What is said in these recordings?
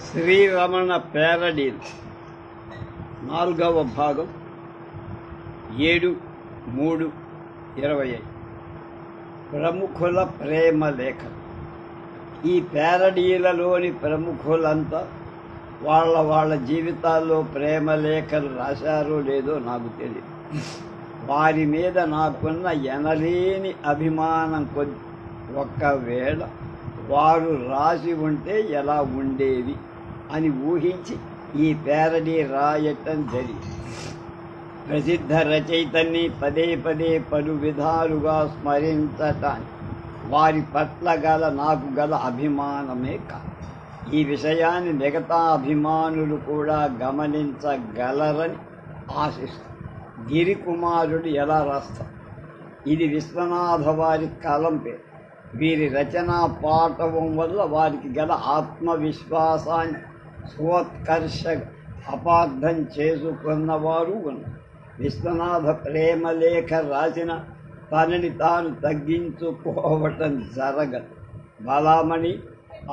శ్రీరమణ పేరడీలు 4వ భాగం 7/3/25 ప్రముఖుల ప్రేమ లేఖ. ఈ పేరడీలలోని ప్రముఖులంతా వాళ్ళ జీవితాల్లో ప్రేమ లేఖలు రాశారో లేదో నాకు తెలియదు. వారి మీద నాకున్న ఎనలేని అభిమానం కొద్ది. ఒక్కవేళ వారు రాసి ఉంటే ఎలా ఉండేవి అని ఊహించి ఈ పేరడీ రాయటం జరిగింది. ప్రసిద్ధ రచయితని పదే పదే పలు విధాలుగా స్మరించటానికి వారి పట్ల నాకు గల అభిమానమే కాదు. ఈ విషయాన్ని మిగతా అభిమానులు కూడా గమనించగలరని ఆశిస్తారు. గిరికుమారుడు ఎలా రాస్తారు? ఇది విశ్వనాథ వారి కలం పేరు. వీరి రచనా పాఠవం వల్ల వారికి గల ఆత్మవిశ్వాసాన్ని స్వోత్కర్ష అపార్థం చేసుకున్నవారు ఉన్నారు. విశ్వనాథ ప్రేమలేఖ రాసిన తనని తాను తగ్గించుకోవటం జరగదు. బలామణి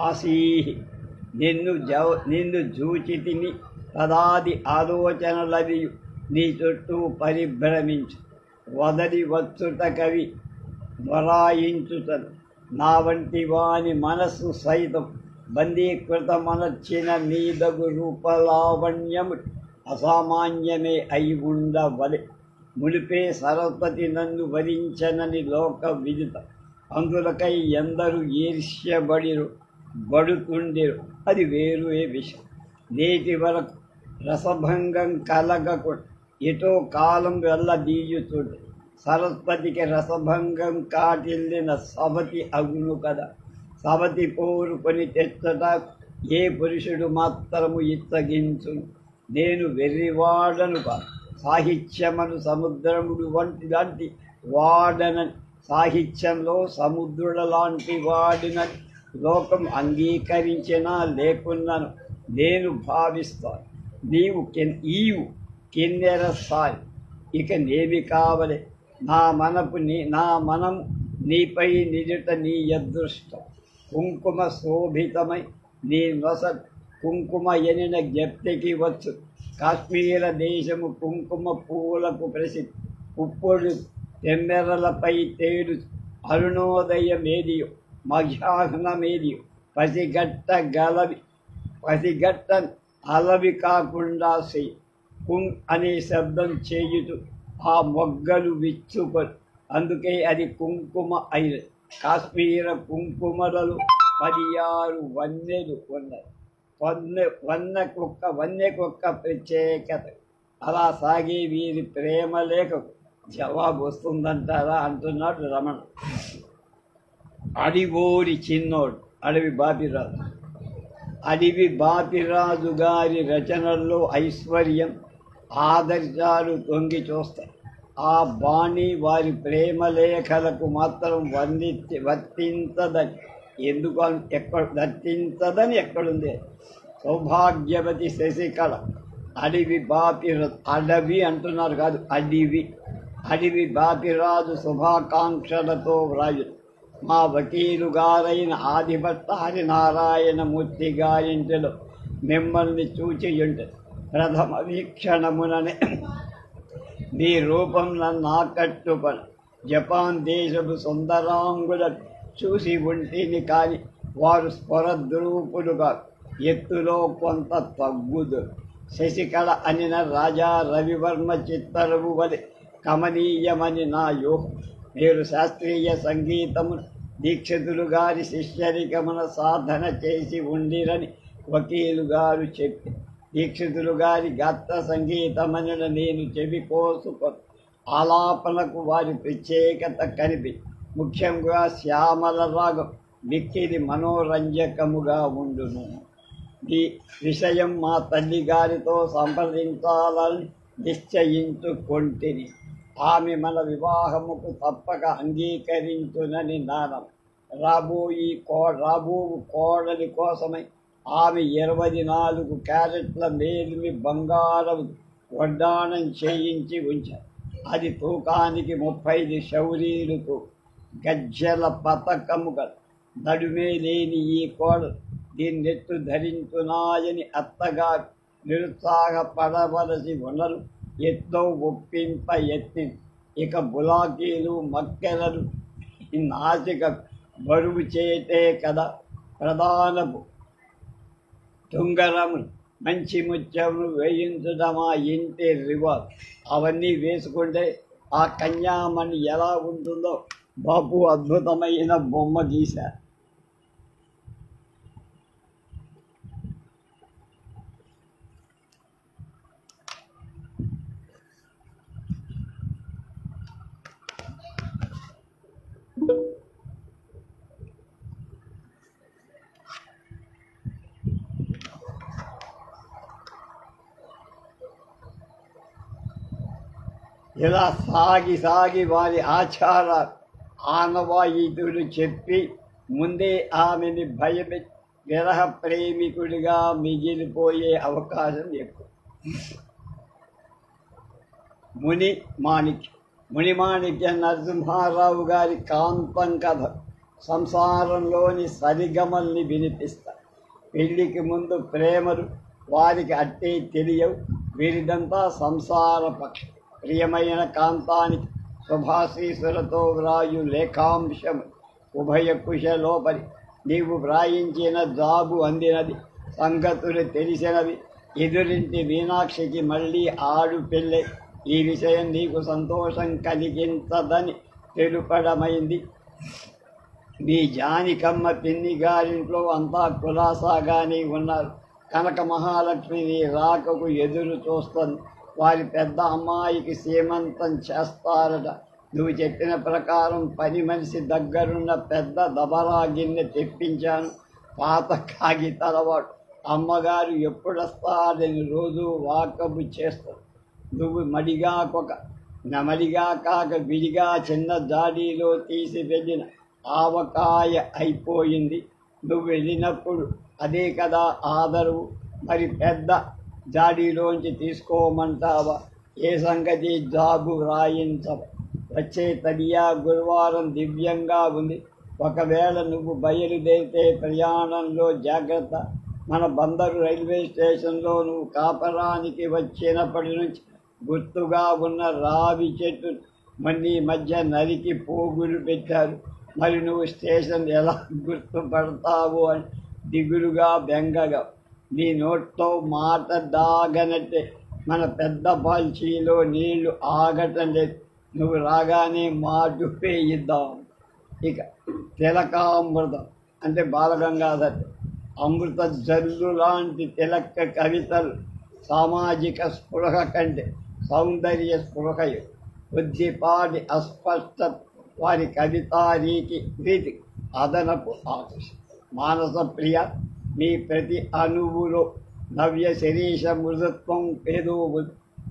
ఆసీహి నిన్ను జూచితిని తదాది ఆలోచనలవి నీ చుట్టూ పరిభ్రమించు. వదలి వచ్చుట కవి మొరాయించుటను. నా వంటి వాని మనస్సు సైతం బందీకృతమనర్చిన నీదగు రూపలావణ్యము అసామాన్యమే అయి ఉండవలె. మునిపే సరస్వతి నన్ను వరించనని లోక విదిత. అందులకై ఎందరు బడుతుండిరు, అది వేరే విషయం. నేటి వరకు రసభంగం కలగకుండా ఎటో కాలం వెళ్ళదీయుతుండే సరస్వతికి రసభంగం కాటిల్లిన సవతి అగును కదా. సవతి కోరుకొని తెచ్చట ఏ పురుషుడు మాత్రము ఇత్తగించును. నేను వెర్రివాడను కాదు. సాహిత్యమను సముద్రముడు లాంటి వాడనని, సాహిత్యంలో సముద్రుల లాంటి వాడినని లోకం అంగీకరించినా లేకున్నాను నేను భావిస్తాను. నీవు కిన్నెర సాయి, ఇక నేమి కావలే. నా మనం నీపై నిజట నీ అదృష్టం. కుంకుమ శోభితమై నీ నొస కుంకుమ ఎనిన జ్ఞప్తికి వచ్చు. కాశ్మీర దేశము కుంకుమ పూలకు ప్రసిద్ధి. ఉప్పుడు తెమ్మెరలపై తేడు అరుణోదయమేదియో మధ్యాహ్నమేదియో పసిగట్ట అలవి కాకుండా చెయ్యి. అనే శబ్దం చేయుతూ ఆ మొగ్గలు విచ్చుకొని, అందుకే అది కుంకుమ అయినది. కాశ్మీర కుంకుమలలో 16 వన్నెలు ఉన్నాయి. వన్నెకొక్క ప్రత్యేకత. అలా సాగే వీరి ప్రేమ లేఖకు జవాబు వస్తుందంటారా అంటున్నాడు రమణ. అడివోరి చిన్నోడు అడవి బాపిరాజు గారి రచనల్లో ఐశ్వర్యం, ఆదర్శాలు తొంగి చూస్తాయి. ఆ బాణి వారి ప్రేమలేఖలకు మాత్రం వర్తించదని ఎక్కడుంది? సౌభాగ్యవతి శశికళ అడవి అంటున్నారు కాదు, అడవి బాపిరాజు శుభాకాంక్షలతో వ్రాయుడు. మా వకీలు గారైన ఆదిభట్ట హరినారాయణమూర్తి గారింటిలో మిమ్మల్ని చూచియుంటుంది. ప్రథమ వీక్షణముననే మీ రూపం నన్ను ఆకట్టుకొని జపాన్ దేశపు సుందరాంగులను చూసి ఉంటిని. కానీ వారు స్వరద్రూపులుగా ఎత్తులో కొంత తగ్గుదు. శశికళ అనిన రాజా రవివర్మ చిత్తరువు వలె కమనీయమని నా యోగం. మీరు శాస్త్రీయ సంగీతము దీక్షితులు గారి శిష్యరికమున సాధన చేసి ఉండిరని వకీలు గారు చెప్పి, దీక్షితులు గారి గాత్ర సంగీతమని నేను చెవి కోసుకొని ఆలాపనకు వారి ప్రత్యేకత కనిపి, ముఖ్యంగా శ్యామల రాగం మిక్కిలి మనోరంజకముగా ఉండును. ఈ విషయం మా తల్లి గారితో సంప్రదించాలని నిశ్చయించుకొంటిని. ఆమె మన వివాహముకు తప్పక అంగీకరించునని నానం. రాబో కోడలి కోసమై ఆమె 24 క్యారెట్ల మేలిమి బంగారం వడ్డాణం చేయించి ఉంచారు. అది తూకానికి 35 శౌరీలకు గజ్జల పతకము గల. నడుమే లేని ఈ కోడలు దీన్నెత్తు ధరించునాయని అత్తగా నిరుత్సాహపడవలసి ఉండరు. ఎత్తో ఒప్పింప ఎత్తి ఇక బులాకీలు మక్కెలలు నాసిక బరువు చేతే కదా ప్రధానపు తుంగరములు మంచి ముత్యములు వేయించడమా ఇంటి రివాజ్. అవన్నీ వేసుకుంటే ఆ కన్యామణి ఎలా ఉంటుందో బాపు అద్భుతమైన బొమ్మ గీశారు. ఇలా సాగి సాగి వారి ఆచార ఆనవాయితీలు చెప్పి ముందే ఆమెని విరహ ప్రేమికుడిగా మిగిలిపోయే అవకాశం ఎక్కువ. మునిమాణిక్య నరసింహారావు గారి కాంతం కథ సంసారంలోని సరిగమల్ని వినిపిస్తారు. పెళ్లికి ముందు ప్రేమలు వారికి అట్టే తెలియవు. వీరిదంతా సంసార పక్షం. ప్రియమైన కాంతానికి శుభాశీసులతో వ్రాయు లేఖాంశము ఉభయ కుశలోపరి. నీవు వ్రాయించిన జాబు అందినది, సంగతులు తెలిసినవి. ఎదురింటి మీనాక్షికి మళ్ళీ ఆడు పెళ్ళే. ఈ విషయం నీకు సంతోషం కలిగించదని తెలుపడమైంది. మీ జానికమ్మ పిన్ని గారింట్లో అంతా కులాసాగానే ఉన్నారు. కనక మహాలక్ష్మి నీ రాకకు ఎదురు చూస్తుంది. వారి పెద్ద అమ్మాయికి సీమంతం చేస్తారట. నువ్వు చెప్పిన ప్రకారం పని మనిషి దగ్గరున్న పెద్ద దబరా గిన్నె తెప్పించాను. పాత కాగితలవాడు. అమ్మగారు ఎప్పుడొస్తారని రోజు వాకబు చేస్తావు. నువ్వు మడిగా కాక విడిగా చిన్న జాడీలో తీసి వెళ్ళిన ఆవకాయ అయిపోయింది. నువ్వు వెళ్ళినప్పుడు అదే కదా ఆదరవు. మరి పెద్ద జాడీలోంచి తీసుకోమంటావా? ఏ సంగతి జాబు రాయించవ. వచ్చే తడియా గురువారం దివ్యంగా ఉంది. ఒకవేళ నువ్వు బయలుదేరితే ప్రయాణంలో జాగ్రత్త. మన బందరు రైల్వే స్టేషన్లో నువ్వు కాపరానికి వచ్చినప్పటి నుంచి గుర్తుగా ఉన్న రావి చెట్టు మళ్ళీ మధ్య నరికి పోగులు పెట్టారు. మరి నువ్వు స్టేషన్ ఎలా గుర్తుపడతావు అని దిగులుగా బెంగగా. నీ నోట్తో మాట దాగనట్టే మన పెద్ద పాల్చీలో నీళ్లు ఆగటం లేదు. నువ్వు రాగానే మాటు వేయిద్దాం. ఇక తిలకామృతం అంటే బాలగంగాధర్ అమృత జల్లు లాంటి తిలక కవితలు సామాజిక స్పృహ కంటే సౌందర్య స్పృహయు. కొద్దిపాటి అస్పష్ట వారి కవితా రీతి అదనపు ఆకర్షణ. మానస ప్రియ మీ ప్రతి అణువులో నవ్య శరీష మృదుత్వం ఏదో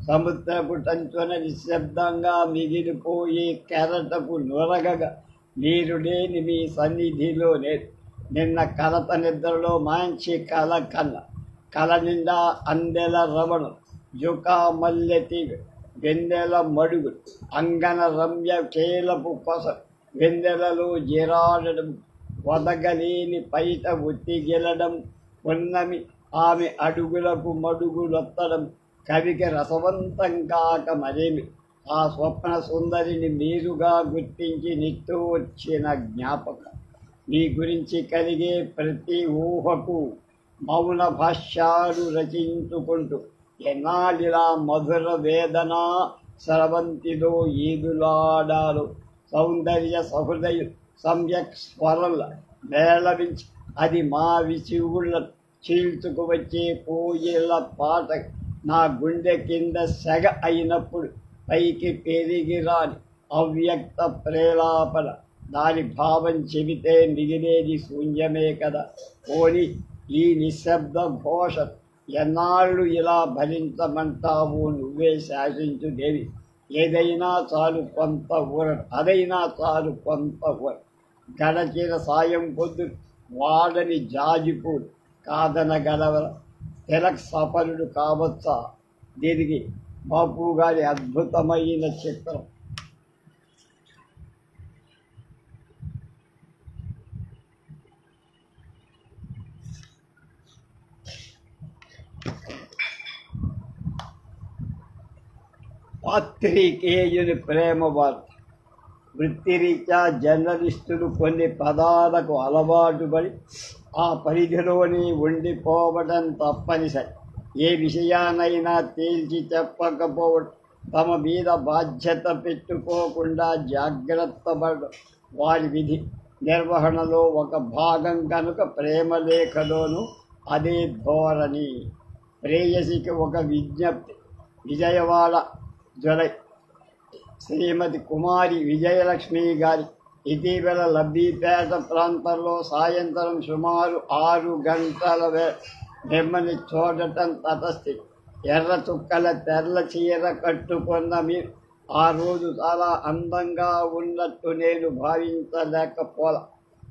సముద్రపు టంచున నిశ్శబ్దంగా మిగిలిపోయే కెరటపు నొరగగా నీరు లేని మీ సన్నిధిలో లేదు. నిన్న కలత నిద్రలో మంచి కల కల నిండా అందెల రమణం, జుకా మల్లెతి వెన్నెల మడుగు, అంగన రమ్య కేలపు కొస, వెన్నెలలో జిరాడడం, వదగలేని పైట ఒత్తిగెలడం, ఉన్నమి ఆమె అడుగులకు మడుగులొత్తడం, కవికి రసవంతం కాక మరేమి. ఆ స్వప్న సుందరిని మీరుగా గుర్తించి నిట్టూర్చిన జ్ఞాపకం. మీ గురించి కలిగే ప్రతి ఊహకు మౌన భాష్యాలు రచించుకుంటూ ఎన్నాళ్ళిలా మధుర వేదన స్రవంతిలో ఈదులాడాలు. సౌందర్య సహృదయ సమ్యక్ స్వరల మేళవించి అది మా విసిగుళ్ళ చీల్చుకు వచ్చే పోయేళ్ళ పాట నా గుండె కింద సెగ అయినప్పుడు పైకి పెరిగి రాని అవ్యక్త ప్రేలాపన. దాని భావం చెబితే మిగిలేది శూన్యమే కదా. పోని ఈ నిశ్శబ్ద ఘోష ఎన్నాళ్ళు ఇలా భరించమంటావు? నువ్వే శాసించు దేవి. ఏదైనా చాలు కొంత అదైనా చాలు కొంత గడచిన సాయం పొద్దు వాడని జాజిపూడు కాదనగలవర. తిలక్ సఫలుడు కావచ్చా? దీనికి బాపు గారి అద్భుతమైన చిత్రం. పాత్రికేయుని ప్రేమ వార్త. వృత్తిరీత్యా జర్నలిస్టులు కొన్ని పదాలకు అలవాటు పడి ఆ పరిధిలోనే ఉండిపోవడం తప్పనిసరి. ఏ విషయానైనా తేల్చి చెప్పకపోవడం, తమ మీద బాధ్యత పెట్టుకోకుండా జాగ్రత్త పడడం వారి విధి నిర్వహణలో ఒక భాగం కనుక ప్రేమలేఖలోనూ అదే ధోరణి. ప్రేయసికి ఒక విజ్ఞప్తి. విజయవాడ జులై. శ్రీమతి కుమారి విజయలక్ష్మి గారి ఇటీవల లబ్బీపేట ప్రాంతంలో సాయంత్రం సుమారు 6 గంటల మిమ్మల్ని చూడటం తటస్థితి. ఎర్ర చుక్కల తెల్ల చీర కట్టుకున్న మీరు ఆ రోజు చాలా అందంగా ఉన్నట్టు నేను భావించలేకపోలా.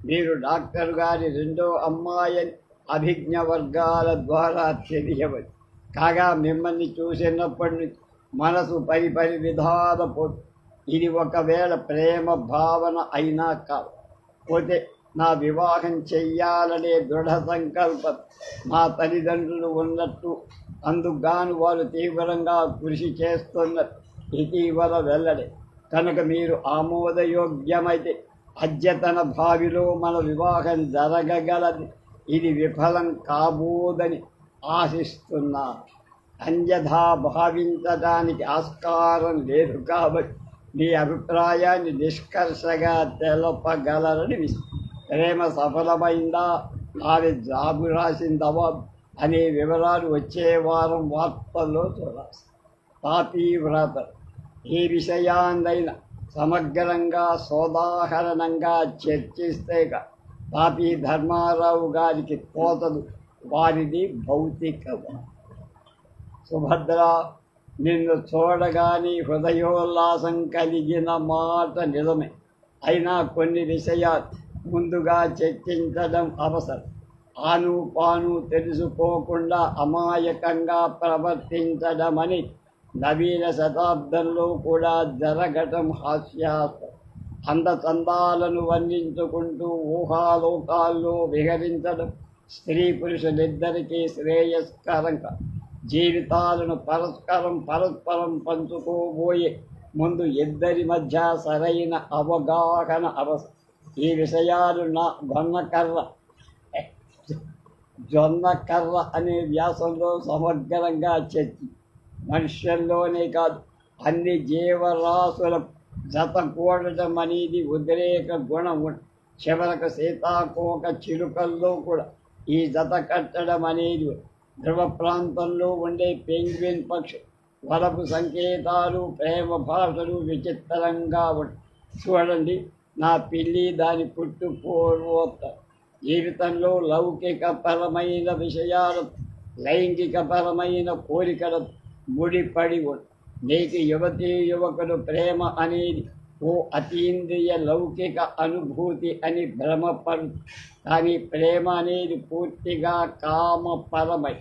మీరు డాక్టర్ గారి రెండో అమ్మాయిని అభిజ్ఞ వర్గాల ద్వారా తెలియవచ్చు. కాగా మిమ్మల్ని చూసినప్పటి నుంచి మనసు పరి విధాల పోతుంది. ఇది ఒకవేళ ప్రేమ భావన అయినా కాదు. పోతే నా వివాహం చెయ్యాలనే దృఢ సంకల్పం మా తల్లిదండ్రులు ఉన్నట్టు, అందుకుగాను వారు తీవ్రంగా కృషి చేస్తున్నట్టు ఇటీవల వెల్లడే. కనుక మీరు ఆమోదయోగ్యమైతే అద్యతన భావిలో మన వివాహం జరగగలది. ఇది విఫలం కాబోదని ఆశిస్తున్నా. అన్యథా భావించడానికి ఆస్కారం లేదు. కాబట్టి మీ అభిప్రాయాన్ని నిష్కర్షగా తెలపగలరని ప్రేమ సఫలమైందా, ఆమె జాబు రాసిందవా అనే వివరాలు వచ్చే వారం వార్తల్లో చూడాలి. తాపీవ్రత. ఈ విషయాన్నైనా సమగ్రంగా సోదాహరణంగా చర్చిస్తే తాపీ ధర్మారావు గారికి తోచదు. వారిది భౌతిక. సుభద్ర, నిన్ను చూడగానే హృదయోల్లాసం కలిగిన మాట నిజమే. అయినా కొన్ని విషయాలు ముందుగా చర్చించడం అవసరం. ఆను పాను తెలుసుకోకుండా అమాయకంగా ప్రవర్తించడమని నవీన శతాబ్దంలో కూడా జరగటం హాస్యాస్పదం. అందచందాలను వర్ణించుకుంటూ ఊహాలోకాల్లో విహరించడం స్త్రీ పురుషులిద్దరికీ శ్రేయస్కరం కాదు. జీవితాలను పరస్పరం పంచుకోబోయే ముందు ఇద్దరి మధ్య సరైన అవగాహన అవసరం. ఈ విషయాలు నా జొన్నకర్ర అనే వ్యాసంలో సమగ్రంగా చర్చి. మనుష్యుల్లోనే కాదు, అన్ని జీవరాశుల జత కూడటం అనేది ఉద్రేక గుణం. చివరకు సీతాకోక చిలుకల్లో కూడా ఈ జత కట్టడం అనేది ధ్రువ ప్రాంతంలో ఉండే పెంగ్విన్ పక్షి వలపు సంకేతాలు, ప్రేమ భాషలు విచిత్రంగా ఉంటాయి. చూడండి, నా పిల్లి దాని పుట్టుపూర్వోత్తరం. జీవితంలో లౌకిక పరమైన విషయాలు, లైంగిక పరమైన కోరికలు ముడిపడి ఉంటాయి. నేటి యువతీ యువకులు ప్రేమ అనేది ఓ అతీంద్రియ లౌకిక అనుభూతి అని భ్రమపడు. కానీ ప్రేమ అనేది పూర్తిగా కామపరమై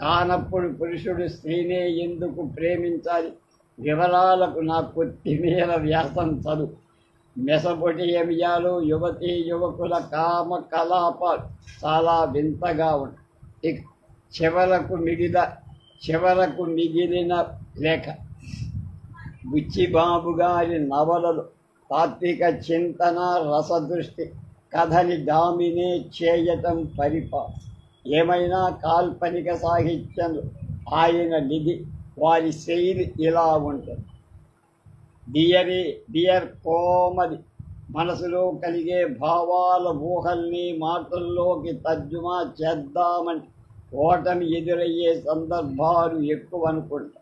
కానప్పుడు పురుషుడు స్త్రీనే ఎందుకు ప్రేమించాలి? వివరాలకు నా కొత్తిమీర వ్యాసం చదువు. మెసొపొటేమియాలో యువతీ యువకుల కామ కలాపాలు చాలా వింతగా ఉంటాయి. చివరకు మిగిలిన లేఖ. బుచ్చిబాబు గారి నవలలు తాత్విక చింతన, రసదృష్టి, కథని డామినేట్ చేయటం పరిపాలన. ఏమైనా కాల్పనిక సాహిత్యంలో ఆయన నిధి. వారి శైలి ఇలా ఉంటుంది. డియర్ కోమది, మనసులో కలిగే భావాల ఊహల్ని మాటల్లోకి తర్జుమా చేద్దామంటే ఓటమి ఎదురయ్యే సందర్భాలు ఎక్కువ అనుకుంటా.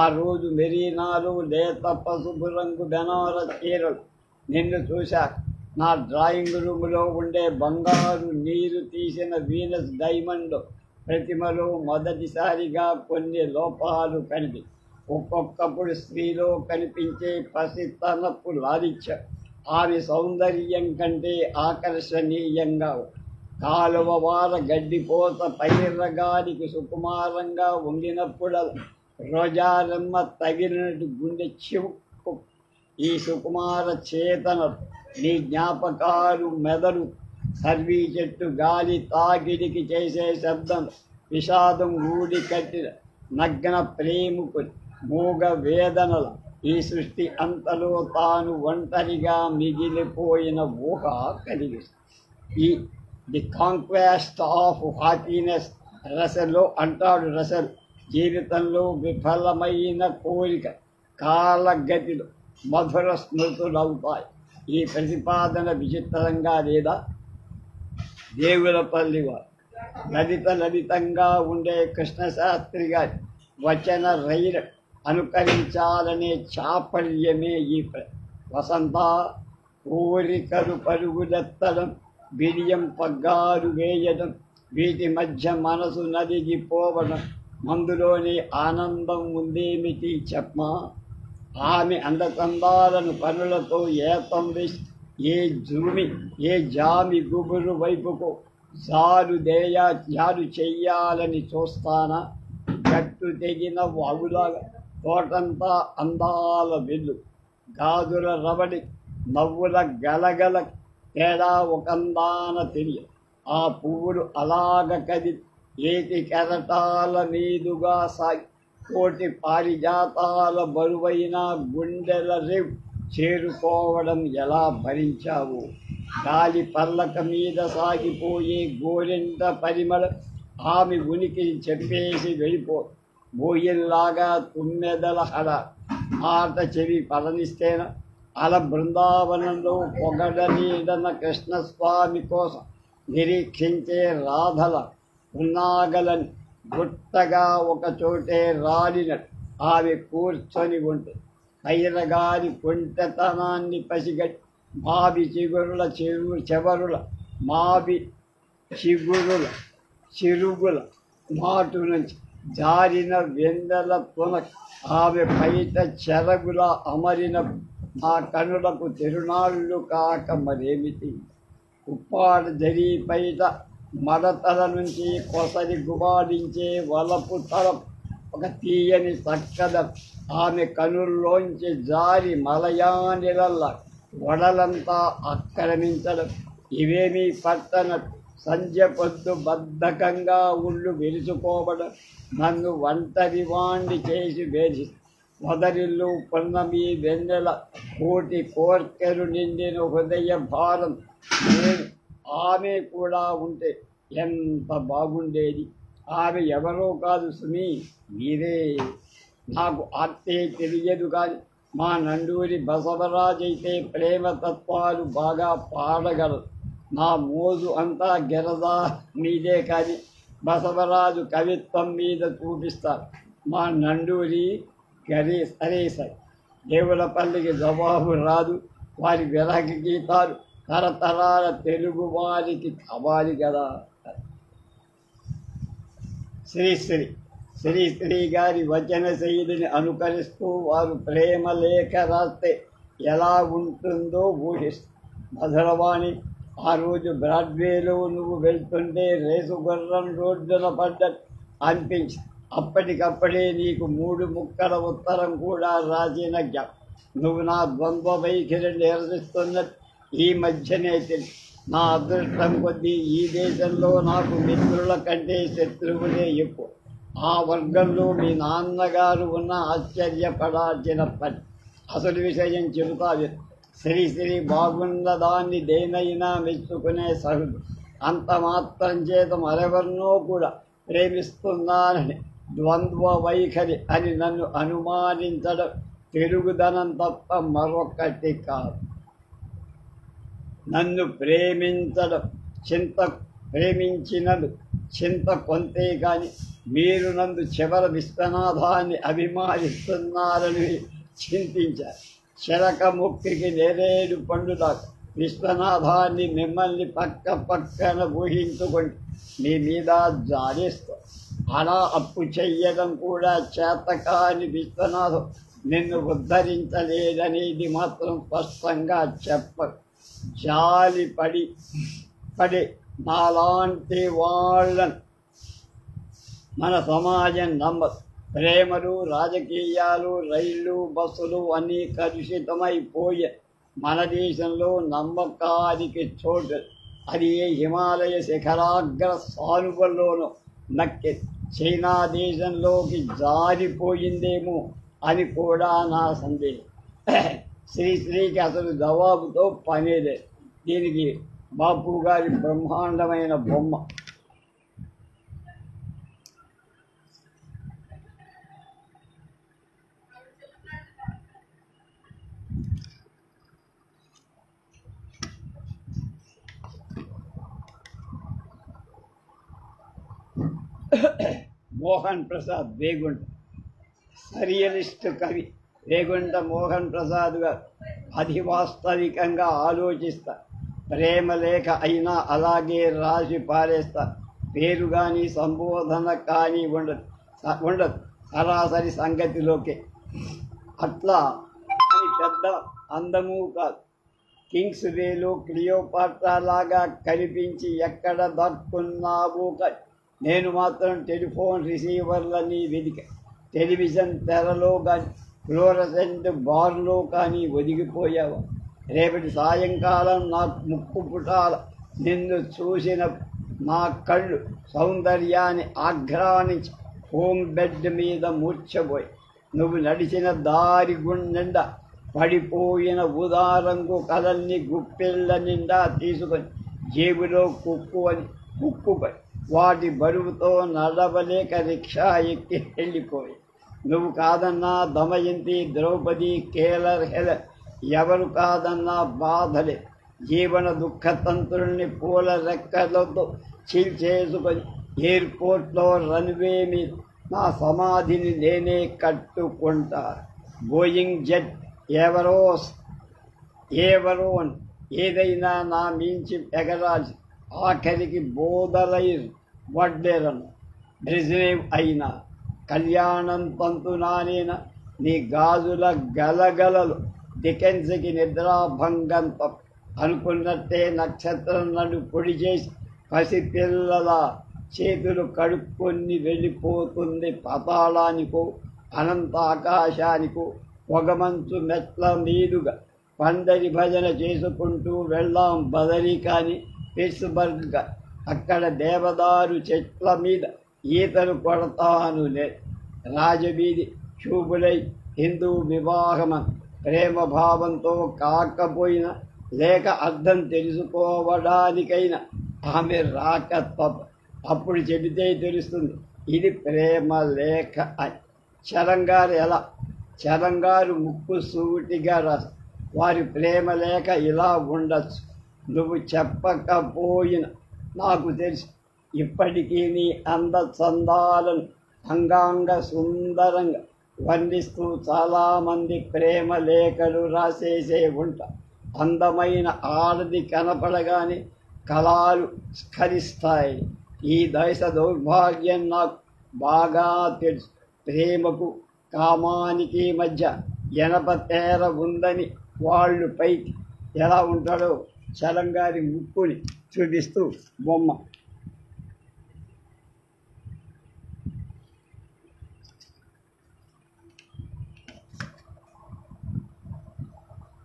ఆ రోజు మెరీనాలు, లేత పసుపు రంగు బెనారస్ చీరలు నిన్ను చూశాక నా డ్రాయింగ్ రూములో ఉండే బంగారు నీరు తీసిన వీనస్ డైమండ్ ప్రతిమలో మొదటిసారిగా కొన్ని లోపాలు కనిపి, ఒక్కొక్కప్పుడు స్త్రీలో కనిపించే పసితనపు లాలిత్యం ఆమె సౌందర్యం కంటే ఆకర్షణీయంగా, కాలువ వార గడ్డిపోత పైరగానికి సుకుమారంగా ఉండినప్పుడు రోజారమ్మ తగిలినట్టు గుండె చివుక్కు. ఈ సుకుమార చేతన నీ జ్ఞాపకాలు మెదడు. సర్వీ చెట్టు గాలి తాకిడికి చేసే శబ్దం, విషాదం ఊడి కట్టిన నగ్న ప్రేముకుని మూగ వేదనల ఈ సృష్టి అంతలో తాను ఒంటరిగా మిగిలిపోయిన ఊహ కలిగిస్తుంది. ఈ ది కాంక్వెస్ట్ ఆఫ్ హ్యాపీనెస్ రసెల్లో అంటాడు రసెల్. జీవితంలో విఫలమైన కోరిక కాలగతిలో మధుర స్మృతులవుతాయి. ఈ ప్రతిపాదన విచిత్రంగా లేదా? దేవులపల్లి వారు లలితంగా ఉండే కృష్ణశాస్త్రి గారి వచన రైల అనుకరించాలనే చాపల్యమే ఈ వసంత. కోరికలు పరుగులెత్తడం, బిడియం పగ్గారు వేయడం, వీటి మధ్య మనసు నదిగిపోవడం, మందులోని ఆనందం ఉందేమిటి చెప్పమా? ఆమె అందకందాలను పనులతో ఏతం వేసి ఏ జామి గుబురు వైపుకో జారు చెయ్యాలని చూస్తానా? గట్టు తెగిన వాగులాగా తోటంతా అందాల వెళ్ళు, గాజుల రబడి, నవ్వుల గలగల తేడా ఒకందాన తెలియ. ఆ పువ్వులు అలాగ కది ఏటి కెరటాల మీదుగా సాగి కోటి పారిజాతాల బరువైన గుండెల రేవు చేరుకోవడం ఎలా భరించావు? గాలి పల్లక మీద సాగిపోయే గోరింట పరిమళ ఆమె ఉనికిని చెప్పేసి వెళ్ళిపో. బోయిల్లాగా తుమ్మెదల హడ మాట చెవి పలనిస్తేన అల బృందావనంలో పొగడనీడన కృష్ణస్వామి కోసం నిరీక్షించే రాధల ఉన్నాగలని గుట్టగా ఒకచోటే రాలినట్టు ఆమె కూర్చొని ఉంటే పైరగారి కొంటెతనాన్ని పసిగట్టి మావి చిగురుల చెవరుల మావి చిరుగుల మాటు నుంచి జారిన వెందల పునక ఆమె బయట చెరగుల అమరిన మా కనులకు తిరునాళ్ళు కాక మరేమిటి? ఉప్పాడ జరి బయట మడతల నుంచి కొసరి గుబాడించే వలపు తలం ఒక తీయని చక్కద ఆమె కనుల్లోంచి జారి మలయానిలల్ల వడలంతా ఆక్రమించడం. ఇవేమీ పట్టన సంధ్య పొద్దు బద్ధకంగా ఉళ్ళు విరుచుకోవడం, నన్ను ఒంటరి వాణ్ణి చేసి వేసి మొదరిల్లు పొన్నమి వెన్నెల కోటి కోర్కెలు నిండిన హృదయ భారం. నేను ఆమె కూడా ఉంటే ఎంత బాగుండేది. ఆమె ఎవరో కాదు సుమి, మీరే. నాకు ఆర్తే తెలియదు కానీ మా నండూరి బసవరాజు అయితే ప్రేమ తత్వాలు బాగా పాడగలరు. నా మోజు అంతా గెరదా మీదే కానీ బసవరాజు కవిత్వం మీద చూపిస్తారు. మా నండూరి సరే దేవులపల్లికి జవాబు రాదు. వారి విరహ గీతాలు తరతరాల తెలుగు వారికి కావాలి కదా. శ్రీశ్రీ గారి వచన శైలిని అనుకరిస్తూ వారు ప్రేమ లేఖ రాస్తే ఎలా ఉంటుందో ఊహిస్తూ. మధురవాణి, ఆ రోజు బ్రాడ్వేలో నువ్వు వెళ్తుంటే రేసు గుర్రం రోడ్డున పడ్డట్టు అనిపించి అప్పటికప్పుడే నీకు 3 ముక్కల ఉత్తరం కూడా రాసిన నువ్వు నా ద్వంద్వ వైఖరిని నిరసిస్తున్నట్టు ఈ మధ్యనే తెలిసి నా అదృష్టం కొద్దీ ఈ దేశంలో నాకు మిత్రుల కంటే శత్రువులే ఎక్కువ. ఆ వర్గంలో మీ నాన్నగారు ఉన్న ఆశ్చర్యపడాల్సిన పని. అసలు విషయం చెబుతాది. శ్రీ బాగున్నదాన్ని దేనైనా మెచ్చుకునే సహుడు. అంత మాత్రం చేత మరెవరినో కూడా ప్రేమిస్తున్నానని ద్వంద్వ వైఖరి అని నన్ను అనుమానించడం తెలుగుదనం తప్ప మరొకటి కాదు. నన్ను ప్రేమించినది చింత కొంతే కానీ మీరు నన్ను చివర విశ్వనాథాన్ని అభిమానిస్తున్నారని చింతించారు. శరక ముక్తికి నేరేడు పండుదాకా విశ్వనాథాన్ని మిమ్మల్ని పక్కన ఊహించుకోండి. మీ మీద జారేస్తూ అలా అప్పు చెయ్యడం కూడా చేతకాని విశ్వనాథం నిన్ను ఉద్ధరించలేదనేది మాత్రం స్పష్టంగా చెప్పరు. జాలి పడే నాలాంటి వాళ్ళను మన సమాజం నమ్మదు. ప్రేమలు, రాజకీయాలు, రైళ్ళు, బస్సులు అన్నీ కలుషితమైపోయే మన దేశంలో నమ్మకానికి చోటు. అది ఏ హిమాలయ శిఖరాగ్ర సానువుల్లోనూ నక్కి చైనా దేశంలోకి జారిపోయిందేమో అని కూడా నా సందేహం. శ్రీశ్రీకి అసలు జవాబుతో పనే లేదు. దీనికి బాపు గారి బ్రహ్మాండమైన బొమ్మ. మోహన్ ప్రసాద్ వేగుంట, సరియలిస్ట్ కవి వేగుంట మోహన్ ప్రసాద్ గారు అధివాస్తవికంగా ఆలోచిస్తా. ప్రేమ లేఖ అయినా అలాగే రాసి పారేస్తా. పేరు కానీ సంబోధన కానీ ఉండదు సరాసరి సంగతిలోకే. అట్లా అని పెద్ద అందము కాదు. కింగ్స్ వేలో క్లియోపాట్రా లాగా కనిపించి ఎక్కడ దక్కున్నావు. నేను మాత్రం టెలిఫోన్ రిసీవర్లని వెతిక. టెలివిజన్ తెరలో కానీ ఫ్లోరసెంట్ బార్లో కానీ ఒదిగిపోయావా? రేపటి సాయంకాలం నాకు ముక్కు పుటాల నిన్ను చూసిన నా కళ్ళు సౌందర్యాన్ని ఆఘ్రానించి హోమ్ బెడ్ మీద మూర్చబోయి. నువ్వు నడిచిన దారి గుండెండా పడిపోయిన ఉదారంగు కలల్ని గుప్పెళ్ళ నిండా తీసుకొని జేబులో కుక్కుపై వాటి బరువుతో నడవలేక రిక్షా ఎక్కి వెళ్ళిపోయి. నువ్వు కాదన్నా దమయంతి, ద్రౌపది, కేలర్, హెలర్ ఎవరు కాదన్నా బాధలే. జీవన దుఃఖతంత్రుల్ని పూల రెక్కలతో చీల్చేసుకొని ఎయిర్పోర్ట్లో రన్వే మీద నా సమాధిని నేనే కట్టుకుంటా. బోయింగ్ జెట్ ఎవరో ఏదైనా నా మించి ఎగరాల్సి ఆఖరికి బోధలై వడ్డేరను రిజర్వ్ అయినా కళ్యాణం తంతునానేనా నీ గాజుల గలగలలు డికెన్స్కి నిద్రాభంగం అనుకున్నట్టే నక్షత్రం నన్ను పొడి చేసి పసిపిల్లల చేతులు కడుక్కొని వెళ్ళిపోతుంది పాతాళానికో అనంత ఆకాశానికో. పొగమంచు మెట్ల మీదుగా పండరి భజన చేసుకుంటూ వెళ్దాం బదరీ కానీ పిట్స్బర్గ్. అక్కడ దేవదారు చెట్ల మీద ఈతలు కొడతాను. రాజవీధి చూపులై హిందూ వివాహమని ప్రేమ భావంతో కాకపోయినా లేక అర్థం తెలుసుకోవడానికైనా ఆమె రాక తప్ప. అప్పుడు చెబితే తెలుస్తుంది ఇది ప్రేమ లేఖ అని. చరంగారు ముక్కు సూటిగా రాసు. వారి ప్రేమ లేఖ ఇలా ఉండొచ్చు. నువ్వు చెప్పకపోయినా నాకు తెలుసు. ఇప్పటికీ నీ అందచందాలను అంగాంగ సుందరంగా వర్ణిస్తూ చాలామంది ప్రేమ లేఖలు రాసేసే ఉంటా. అందమైన ఆడది కనపడగానే కళలు స్ఖలిస్తాయి. ఈ దశ దౌర్భాగ్యం నాకు బాగా తెలుసు. ప్రేమకు కామానికి మధ్య ఎనప తేర ఉందని వాళ్ళు పైకి ఎలా ఉంటాడో చలంగారి ముక్కుని చూపిస్తూ బొమ్మ.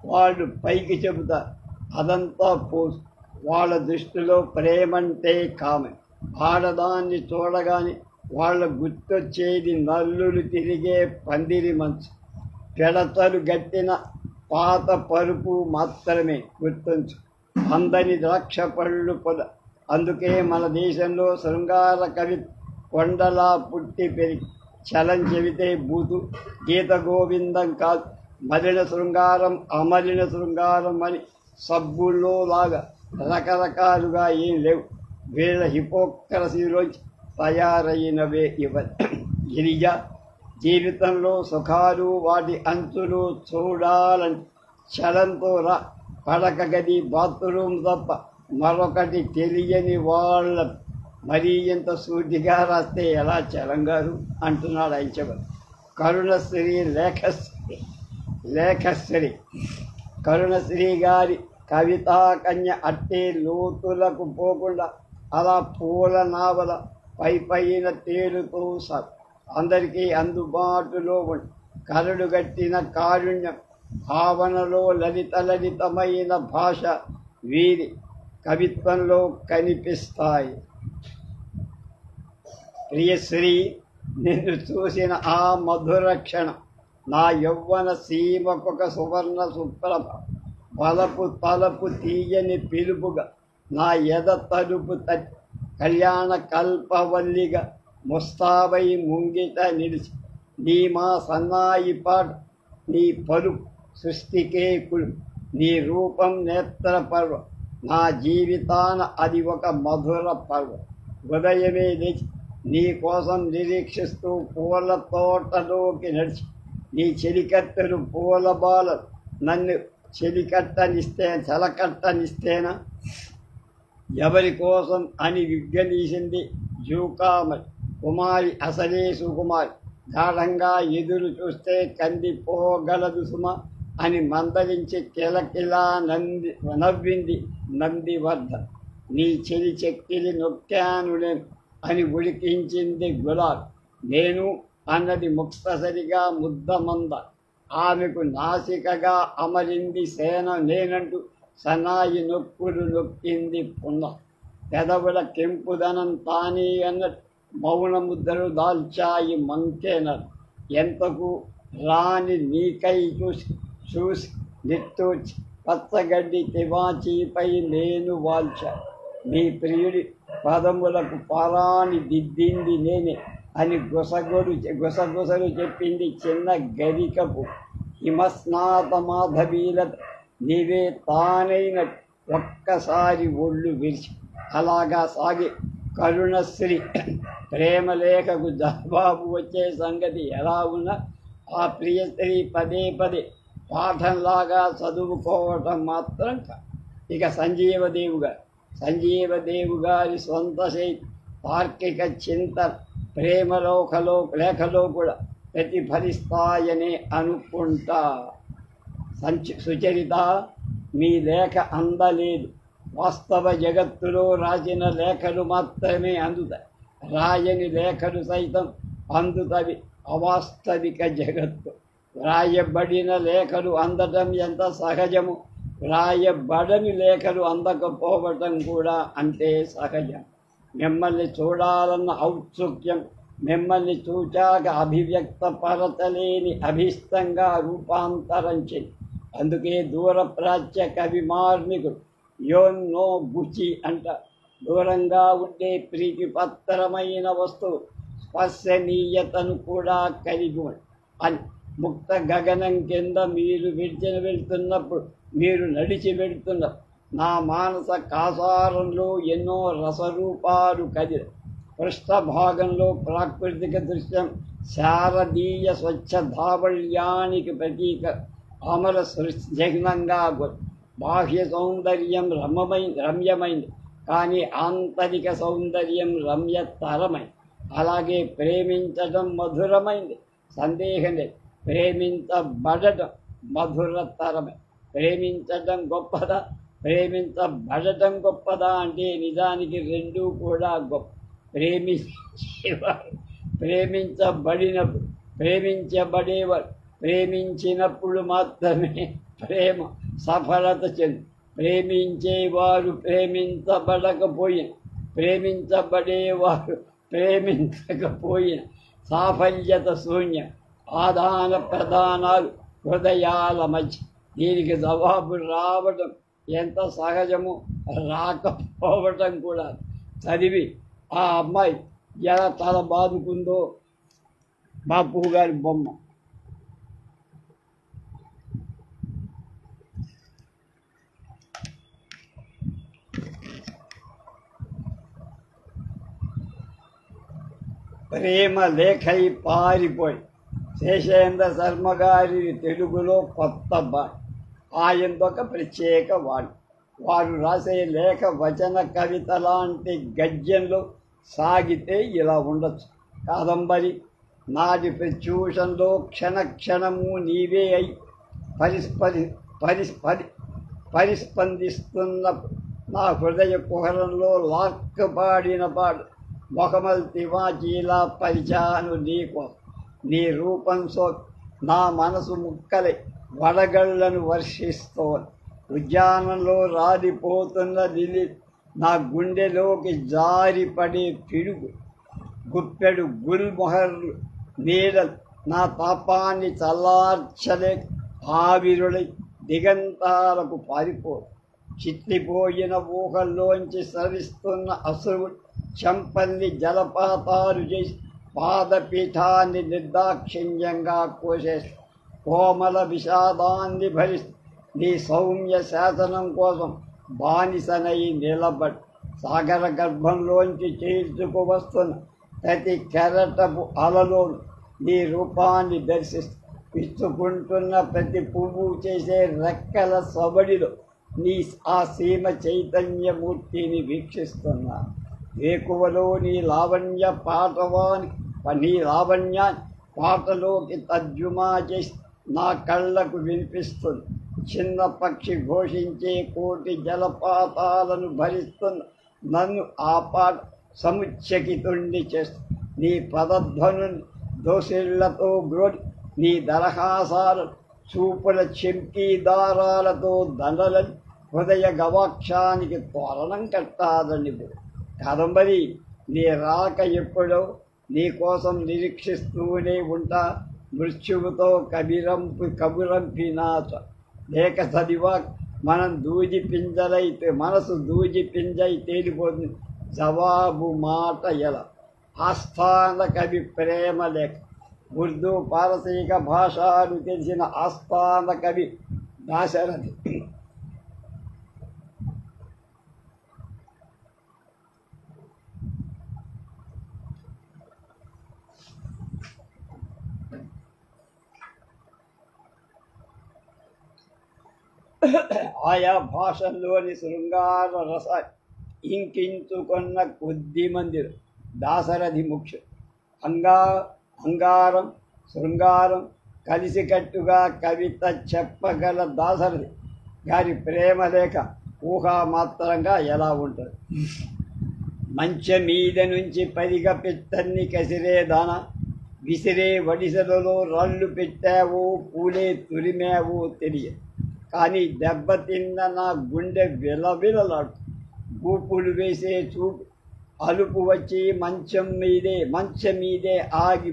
వాళ్ళు పైకి చెబుతారు, అదంతా పోసు. వాళ్ళ దృష్టిలో ప్రేమంటే కామె. ఆడదాన్ని చూడగానే వాళ్ళ గుర్తొచ్చేది నల్లులు తిరిగే పందిరి మంచు, పెడతలు గట్టిన పాత పరుపు మాత్రమే గుర్తుంచు. అందని ద్రాక్ష పళ్ళు పొద. అందుకే మన దేశంలో శృంగార కవి కొండలా పుట్టి పెరిగి చలం చెబితే బూతు. గీత గోవిందం కాదు, మలిన శృంగారం అమలిన శృంగారం అని సబ్బుల్లో లాగా రకరకాలుగా ఏం లేవు. వీళ్ళ హిపోక్రసీలోంచి తయారైనవే ఇవన్నీ. గిరిజ జీవితంలో సుఖాలు వాటి అంచులు చూడాలని చలంతో రా. పడక గది బాత్రూమ్ తప్ప మరొకటి తెలియని వాళ్ళ మరీ ఎంత సూటిగా రాస్తే ఎలా చలంగారు అంటున్నాడు ఐచవర్. కరుణశ్రీ లేఖశ్రీ కరుణశ్రీ గారి కవితా కన్య అట్టే లోతులకు పోకుండా అలా పూల నావల పైన తేలుతూ సార్ అందరికీ అందుబాటులో ఉండి కరడుగట్టిన కారుణ్యం భావనలో లలితమైన భాష వీరి కవిత్వంలో కనిపిస్తాయి. ప్రియశ్రీ, నిన్ను చూసిన ఆ మధుర క్షణం నా యౌవన సీమకొక సువర్ణ సుప్రభ బలపు తలపు తీయని పిలుపుగా నా ఎద తలుపు కళ్యాణ కల్పవల్లిగా ముస్తాబై ముంగిట నిలిచి నీ మా సన్నాయి పాట నీ పలుపు సృష్టికే కులు నీ రూపం నేత్ర పర్వం నా జీవితాన అది ఒక మధుర పర్వం ఉదయమే లేచి నీ కోసం నిరీక్షిస్తూ పూల తోటలోకి నడిచి నీ చెలికత్తెలు పూల బాలలు నన్ను చలకట్టనిస్తేనా ఎవరి కోసం అని విగ్గనీసింది జూకామరి కుమారి అసలే సుకుమారి గాఢంగా ఎదురు చూస్తే కందిపోగలదు సుమ అని మందలించి కిలకిలా నవ్వింది నందివర్ధన్ నీ చెలి చెక్కిలి నొక్కాను నేను అని ఉడికించింది గులాబ్ నేను అన్నది ముక్తసరిగా ముద్దమంద ఆమెకు నాసికగా అమరింది సేన నేనంటూ సనాయి నొక్కులు నొక్కింది పున్న పెదవుల కెంపుదనం తానీ అన్నట్టు మౌన ముద్దలు దాల్చాయి మంకేనర్ ఎంతకు రాని నీకై చూసి నిట్టూచి పచ్చగడ్డి తివాచీపై నేను వాల్చా నీ ప్రియుడి పదములకు పరాని దిద్దింది నేనే అని గుసగుసలు చెప్పింది చిన్న గరికపు హిమస్నాత మాధవీల నీవే తానైన ఒక్కసారి ఒళ్ళు విరిచి అలాగా సాగి కరుణశ్రీ ప్రేమలేఖకు జవాబు వచ్చే సంగతి ఎలా ఉన్నా ఆ ప్రియ స్త్రీ పదే పదే పాఠంలాగా చదువుకోవటం మాత్రం ఇక సంజీవదేవు గారి సొంత శైలి తార్కిక చింతన లేఖలో కూడా ప్రతిఫలిస్తాయనే అనుకుంటా. సుచరిత, మీ లేఖ అందలేదు. వాస్తవ జగత్తులో రాసిన లేఖలు మాత్రమే అందుతాయి. రాయని లేఖలు సైతం అందుతవి అవాస్తవిక జగత్తు. వ్రాయబడిన లేఖలు అందటం ఎంత సహజము, వ్రాయబడని లేఖలు అందకపోవటం కూడా అంతే సహజం. మిమ్మల్ని చూడాలన్న ఔత్సుక్యం మిమ్మల్ని చూచాక అభివ్యక్తపరచలేని అభిష్టంగా రూపాంతరం చెంది. అందుకే దూర ప్రాచ్య కవి మార్మికుడు యోన్నో బుచి అంట. దూరంగా ఉండే ప్రీతిపత్రమైన వస్తువు స్పర్శనీయతను కూడా కలిగి అని. ముక్త గగనం కింద మీరు వెళ్తున్నప్పుడు, మీరు నడిచి వెళ్తున్నప్పుడు నా మానస కాసారంలో ఎన్నో రసరూపాలు కదిలి పృష్ఠభాగంలో ప్రాకృతిక దృశ్యం శారదీయ స్వచ్ఛ ధావళ్యానికి ప్రతీక అమర జగ్నంగా బాహ్య సౌందర్యం రమ్యమైంది, కానీ ఆంతరిక సౌందర్యం రమ్యతరమైంది. అలాగే ప్రేమించడం మధురమైంది, సందేహం లేదు. ప్రేమించబడటం మధురతరమే. ప్రేమించడం గొప్పదా, ప్రేమించబడటం గొప్పదా అంటే నిజానికి రెండూ కూడా గొప్ప. ప్రేమించబడినప్పుడు, ప్రేమించబడేవారు ప్రేమించినప్పుడు మాత్రమే ప్రేమ సఫలత చెంది. ప్రేమించేవారు ప్రేమించబడకపోయిన, ప్రేమించబడేవారు ప్రేమించకపోయిన సాఫల్యత శూన్యం. ఆదాన ప్రదానాలు హృదయాల మధ్య. దీనికి జవాబు రావడం ఎంత సహజమో రాకపోవటం కూడా. చదివి ఆ అమ్మాయి ఎలా తల బాదుకుందో బాపు గారి బొమ్మ. ప్రేమ లేఖై పారిపోయి శేషేంద్ర శర్మ గారి తెలుగులో కొత్త బాణి. ఆయనదొక ప్రత్యేక వాణి. వారు రాసే లేఖ వచన కవిత లాంటి గద్యంలో సాగితే ఇలా ఉండొచ్చు. కాదంబరి నాటి ప్రత్యూషంలో క్షణక్షణము నీవే అయి పరిస్పందిస్తున్న నా హృదయ కుహరంలో లాక్కపాడిన పాడు మొహమల్ తివాచీలా పరిచాను నీకోసం. నీ రూపం నా మనసు ముక్కలై వడగళ్లను వర్షిస్తోంది. ఉద్యానంలో రాలిపోతున్న లిలి నా గుండెలోకి జారిపడే పిడుగు. గుప్పెడు గుల్మొహర్లు నీడలు నా తాపాన్ని చల్లార్చలే ఆవిరులై దిగంతాలకు పారిపోరు. చిట్లిపోయిన ఊహల్లోంచి స్రవిస్తున్న అసురుడు చంపల్లి జలపాతాలు చేసి పాదపీఠాన్ని నిర్దాక్షిణ్యంగా కోసేసి కోమల విషాదాన్ని భరిస్తూ నీ సౌమ్య శాసనం కోసం బానిసనై నిలబడి సాగర గర్భంలోంచి చీల్చుకు వస్తున్న ప్రతి కెరటపు అలలోను నీ రూపాన్ని దర్శిస్తూ విచ్చుకుంటున్న ప్రతి పువ్వు చేసే రెక్కల సబడిలో నీ ఆ సీమ చైతన్యమూర్తిని వీక్షిస్తున్నా. వేకువలో నీ లావణ్యాన్ని పాటలోకి తర్జుమా చేసి నా కళ్ళకు వినిపిస్తుంది. చిన్న పక్షి ఘోషించే కోటి జలపాతాలను భరిస్తున్న నన్ను ఆ పాట సముచ్చకితుణ్ణి చేస్తూ నీ పదధ్వను దోసిళ్లతో గ్రోడి నీ దరహాసాలు చూపుల చెంకీ దారాలతో దండలని హృదయ గవాక్షానికి తోరణం కట్టాలని. కాదంబరి, నీ రాక ఎప్పుడో నీ కోసం నిరీక్షిస్తూనే ఉంటా. మృత్యువుతో కబురంపినాచ లేక చదివా మనం మనసు దూజి పింజై తేలిపోతుంది. జవాబు మాట ఎలా? ఆస్థాన కవి ప్రేమ లేఖ. ఉర్దూ పారసీక భాషలు తెలిసిన ఆస్థాన కవి దాశరథి ఆయా భాషల్లోని శృంగార రస ఇంకించుకున్న కొద్ది మంది దాశరథి ముఖ్యం. అంగారం శృంగారం కలిసికట్టుగా కవిత చెప్పగల దాశరథి గారి ప్రేమ లేఖ ఊహామాత్రంగా ఎలా ఉంటుంది? మంచె మీద నుంచి పరిగ పిత్తన్ని కసిరేదాన విసిరే వడిసలలో రాళ్ళు పెట్టావో పూలే తురిమావో తెలియదు. కానీ దెబ్బతిన్న నా గుండె విలవిలలాడు. ఊపులు వేసే చూపు అలుపు వచ్చి మంచం మీదే ఆగి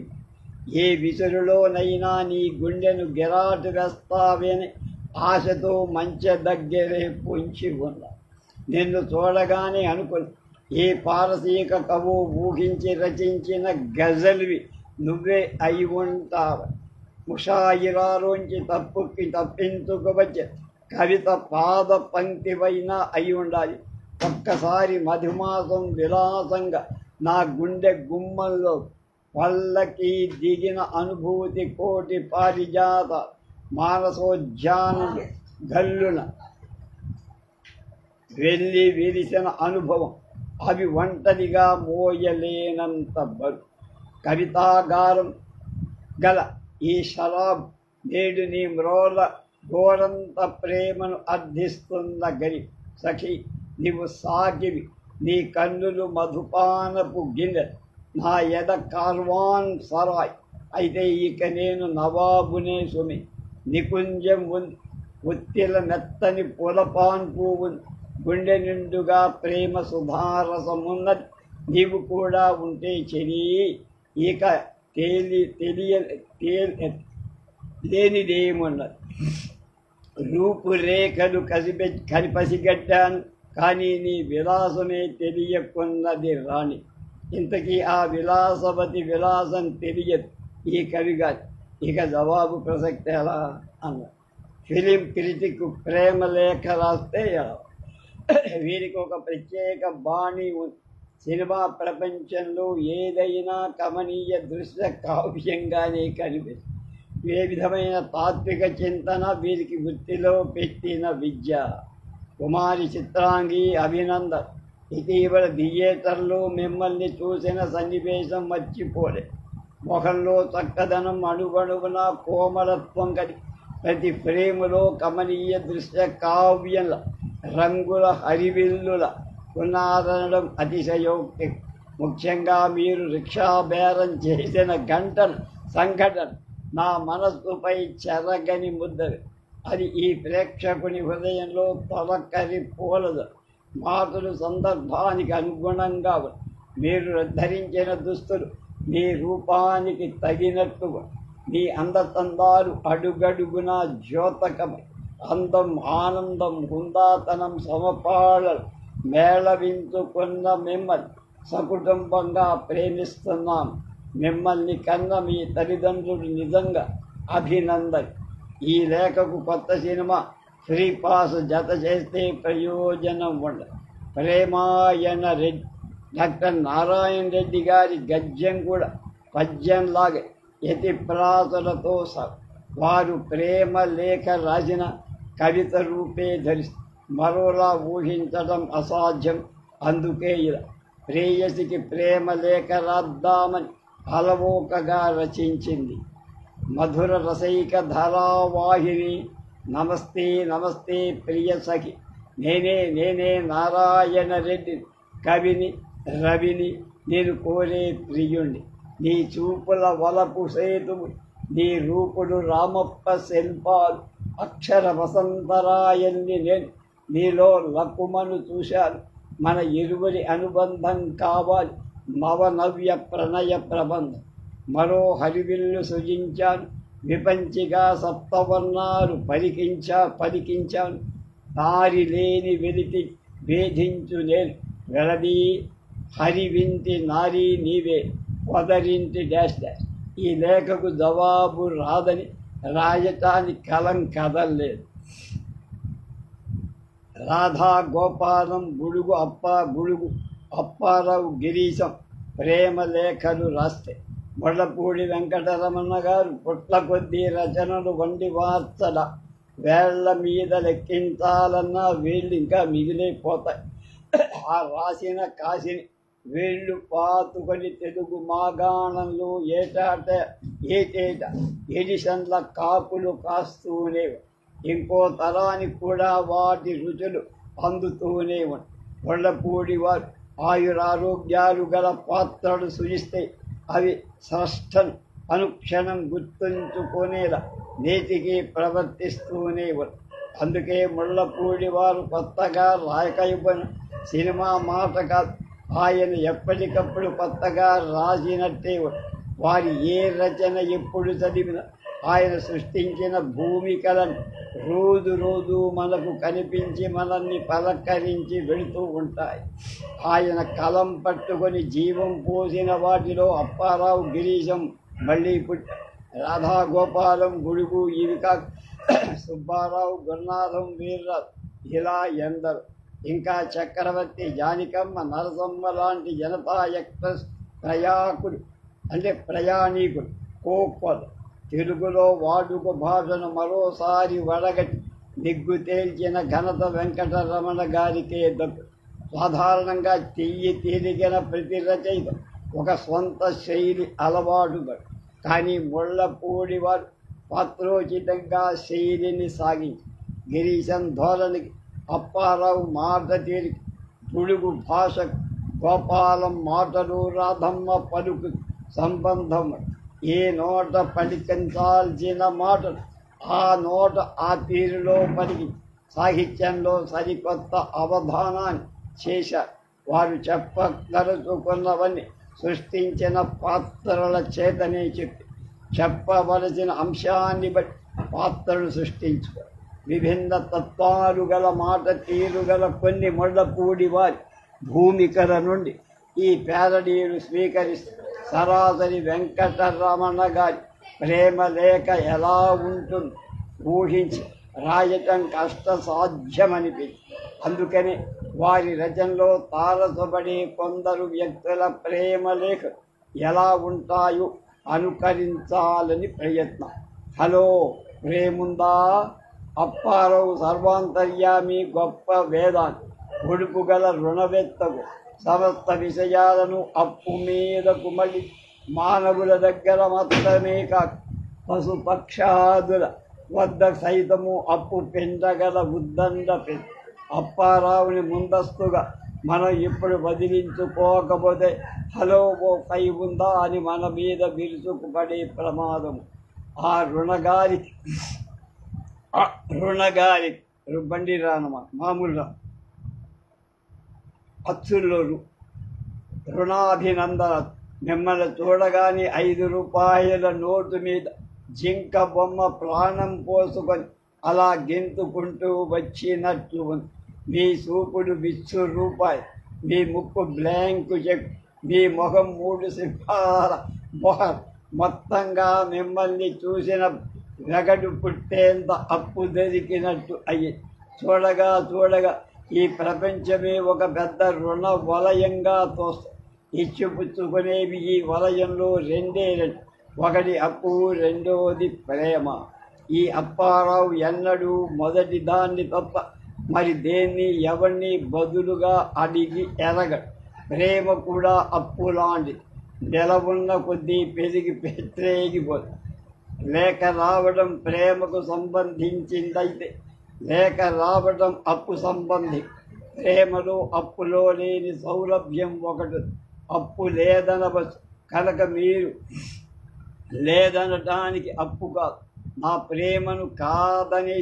ఏ విసురులోనైనా నీ గుండెను గిరాటు వేస్తావేని ఆశతో మంచె దగ్గరే పొంచి ఉన్నా. నిన్ను చూడగానే అనుకుని ఏ పారసీక కవో ఊహించి రచించిన గజల్వి నువ్వే అయి ఉంటావు. ముషాయిరాలోంచి తప్పించుకోవచ్చే కవిత పాద పంక్తివైనా అయి ఉండాలి. ఒక్కసారి మధుమాసం విలాసంగా నా గుండె గుమ్మంలో పల్లకి దిగిన అనుభూతి కోటి పారిజాత మానసోద్యానం గల్లున వెళ్ళి విరిసిన అనుభవం. అవి ఒంటరిగా మోయలేనంత బరువు. కవితాగారం గల ఈ శరాబ్ నేడు నీ మ్రోల ఘోరంత ప్రేమను అర్థిస్తున్న గరి. సఖి, నీవు సాగివి, నీ కన్నులు మధుపానపు గిన్నె, నా ఎద కార్వాన్ సరాయ్. అయితే ఇక నేను నవాబునే సుమి. నికుంజం ఉంది, ఉత్తిల మెత్తని పులపాన్ పువ్వు, గుండె నిండుగా ప్రేమ సుధారసమున్నది. నీవు కూడా ఉంటే చెరి ఇక లేనిదేమున్నది. రూపురేఖలు పసిగట్టాను, కానీ నీ విలాసమే తెలియకున్నది రాణి. ఇంతకీ ఆ విలాసవతి విలాసం తెలియదు ఈ కవిగా. ఇక జవాబు ప్రసక్తి ఎలా అన్న. ఫిలిం క్రిటిక్ ప్రేమ లేఖ రాస్తే ఎలా? వీరికి ఒక ప్రత్యేక బాణి ఉంది. సినిమా ప్రపంచంలో ఏదైనా కమనీయ దృశ్య కావ్యంగానే కనిపిస్తుంది. ఏ విధమైన తాత్విక చింతన వీరికి వృత్తిలో పెట్టిన విద్య. కుమారి చిత్రాంగి అభినందన్. ఇటీవల థియేటర్లో మిమ్మల్ని చూసిన సన్నివేశం మర్చిపోలే. ముఖంలో చక్కదనం, అణువణువున కోమలత్వం కలి ప్రతి ఫ్రేములో కమనీయ దృశ్య కావ్యంల రంగుల హరివిల్లుల పునాదనడం అతిశయోక్తి. ముఖ్యంగా మీరు రిక్షా బేరం చేసిన సంఘటన నా మనస్సుపై చెరగని ముద్దవి. అది ఈ ప్రేక్షకుని హృదయంలో తొలకరి పోలదు. మాటలు సందర్భానికి అనుగుణంగా మీరు ధరించిన దుస్తులు మీ రూపానికి తగినట్టుగా నీ అందతందాలు అడుగడుగున ద్యోతకమై అందం ఆనందం హుందాతనం సమపాళలు మేళవించుకున్న మిమ్మల్ని సకుటుంబంగా ప్రేమిస్తున్నాం. మిమ్మల్ని కన్న మీ తల్లిదండ్రులు నిజంగా అభినందన్. ఈ లేఖకు కొత్త సినిమా ఫ్రీ పాస్ జత చేస్తే ప్రయోజనం ఉండదు. ప్రేమాయణ రెడ్డి డాక్టర్ నారాయణ రెడ్డి గారి గద్యం కూడా పద్యంలాగే యతి ప్రాతులతో వారు ప్రేమ లేఖ రాసిన కవిత రూపే ధరిస్తారు. మరోలా ఊహించడం అసాధ్యం. అందుకే ఇలా ప్రేయసికి ప్రేమ లేఖ రాద్దామని అలవోకగా రచించింది. మధుర రసైక ధారావాహిని నమస్తే నమస్తే ప్రియ సఖి. నేనే నారాయణ రెడ్డి, కవిని రవిని, నేను కోరే ప్రియుణ్ణి. నీ చూపుల వలపు సేతువు, నీ రూపుడు రామప్ప శిల్పాలు, అక్షర వసంతరాయల్ని నేను నీలో లకుమను చూశాను. మన ఇరువురి అనుబంధం కావాలి నవనవ్య ప్రణయ ప్రబంధం. మరో హరివిల్లు సృజించాను, విపంచిగా సప్తవర్ణాలు పలికించాను. దారి లేని వెలితి వేధించు నేను వెలది హరివింటి నారీ నీవే పొదరింటి డాష్ డాష్. ఈ లేఖకు జవాబు రాదని రాయటానికి కలం కదల్లేదు. రాధా గోపాలం బుడుగు అప్పారావు గిరీశం ప్రేమ లేఖలు రాస్తే మొళ్ళపూడి వెంకటరమణ గారు పుట్ల కొద్దీ రచనలు వండి వార్చల వేళ్ల మీద లెక్కించాలన్నా వీళ్ళు ఇంకా మిగిలిపోతాయి. ఆ రాసిన కాసిని వీళ్ళు పాతుకొని తెలుగు మాగాణంలో ఏటేట ఎడిషన్ల కాపులు కాస్తూనే ఇంకో తరానికి కూడా వాటి రుచులు అందుతూనే ఉంటాయి. మొళ్ళపూడి వారు ఆయురారోగ్యాలు గల పాత్రలు సృజిస్తే అవి స్రష్టం అనుక్షణం గుర్తుంచుకునేలా నేటికి ప్రవర్తిస్తూనే ఉంటాయి. అందుకే ముళ్ళపూడి వారు కొత్తగా రాయకైపోయిన సినిమా మాట కాదు, ఆయన ఎప్పటికప్పుడు కొత్తగా రాసినట్టే వారి ఏ రచన ఎప్పుడు చదివినా ఆయన సృష్టించిన భూమికలను రోజు రోజు మనకు కనిపించి మనల్ని పలకరించి వెళుతూ ఉంటాయి. ఆయన కలం పట్టుకొని జీవం పోసిన వాటిలో అప్పారావు గిరీశం మళ్ళీ పుట్టారు. రాధాగోపాలం గుడుగు ఇవి కాక సుబ్బారావు గురునాథం వీర్రాజు ఇలా ఎందరు. ఇంకా చక్రవర్తి జానికమ్మ నరసమ్మ లాంటి జనతా ఎక్స్ప్రెస్ ప్రయాణికుడు కోప్పలు తెలుగులో వాడుక భాషను మరోసారి వడగట్టి నిగ్గు తేల్చిన ఘనత వెంకటరమణ గారికే దక్కు. సాధారణంగా తేలిగిన ప్రతి రచయిత ఒక స్వంత శైలి అలవాటుగా, కానీ ముళ్ళపూడి వారు పాత్రోచితంగా శైలిని సాగించి గిరీశం ధోరణికి, అప్పారావు మాట తీరికి, పుడుగు భాష, గోపాలం మాటలు, రాధమ్మ పలుకు సంబంధం. ఏ నోట పలికించాల్సిన మాటలు ఆ నోట ఆ తీరులో పలికి సాహిత్యంలో సరికొత్త అవధానాన్ని చేశారు. వారు చెప్పదలుచుకున్నవన్నీ సృష్టించిన పాత్రల చేతనే చెప్పవలసిన అంశాన్ని బట్టి పాత్రలు సృష్టించుకోరు. విభిన్న తత్వాలు గల మాట తీరు గల కొన్ని ముళ్ళపూడి వారి భూమికల నుండి ఈ ప్యారడీలు స్వీకరిస్తూ సరాసరి వెంకటరమణ గారి ప్రేమ లేఖ ఎలా ఉంటుంది ఊహించి రాయటం కష్టసాధ్యమనిపించి, అందుకని వారి రచనలో తారసపడే కొందరు వ్యక్తుల ప్రేమ లేఖ ఎలా ఉంటాయో అనుకరించాలని ప్రయత్నం. హలో ప్రేముందా? అప్పారావు సర్వాంతర్యామి, గొప్ప వేదాన్ని, ఒడుపు గల రుణవెత్తకు, సమస్త విషయాలను అప్పు మీద కుమలి మానవుల దగ్గర మాత్రమే కాక పశుపక్షాదుల వద్ద సైతము అప్పు పెంచగల ఉద్దండ పెంచు. అప్పారావుని ముందస్తుగా మనం ఇప్పుడు వదిలించుకోకపోతే హలో ఓ పై ఉందా అని మన మీద విరుచుకుపడే ప్రమాదం. ఆ రుణగారికి బండి రానమా మామూలుగా అచ్చుల్లో రుణాభినందన. మిమ్మల్ని చూడగానే 5 రూపాయల నోటు మీద జింక బొమ్మ ప్రాణం పోసుకొని అలా గెంతుకుంటూ వచ్చినట్లు ఉంది. మీ చూపుడు బిచ్చు రూపాయి, మీ ముక్కు బ్లాంకు చెక్, మీ ముఖం 3 సింహాల మొహం. మొత్తంగా మిమ్మల్ని చూసిన వెగడు పుట్టేంత అప్పు దొరికినట్టు అయ్యి చూడగా చూడగా ఈ ప్రపంచమే ఒక పెద్ద రుణ వలయంగా తోస్తుంది. ఇచ్చిపుచ్చుకునేవి ఈ వలయంలో రెండే రెండు. ఒకటి అప్పు, రెండోది ప్రేమ. ఈ అప్పారావు ఎన్నడూ మొదటి దాన్ని తప్ప మరి దేన్ని ఎవరిని బదులుగా అడిగి ఎరగడు. ప్రేమ కూడా అప్పు లాంటిది. నెలవున్న కొద్దీ పెరిగి పెట్టేగిపోతుంది. లేక రావడం ప్రేమకు సంబంధించిందైతే లేక రావడం అప్పు సంబంధి. ప్రేమలో అప్పులో లేని సౌలభ్యం ఒకటి. అప్పు లేదనవచ్చు కనుక మీరు లేదనటానికి అప్పు కాదు. నా ప్రేమను కాదనే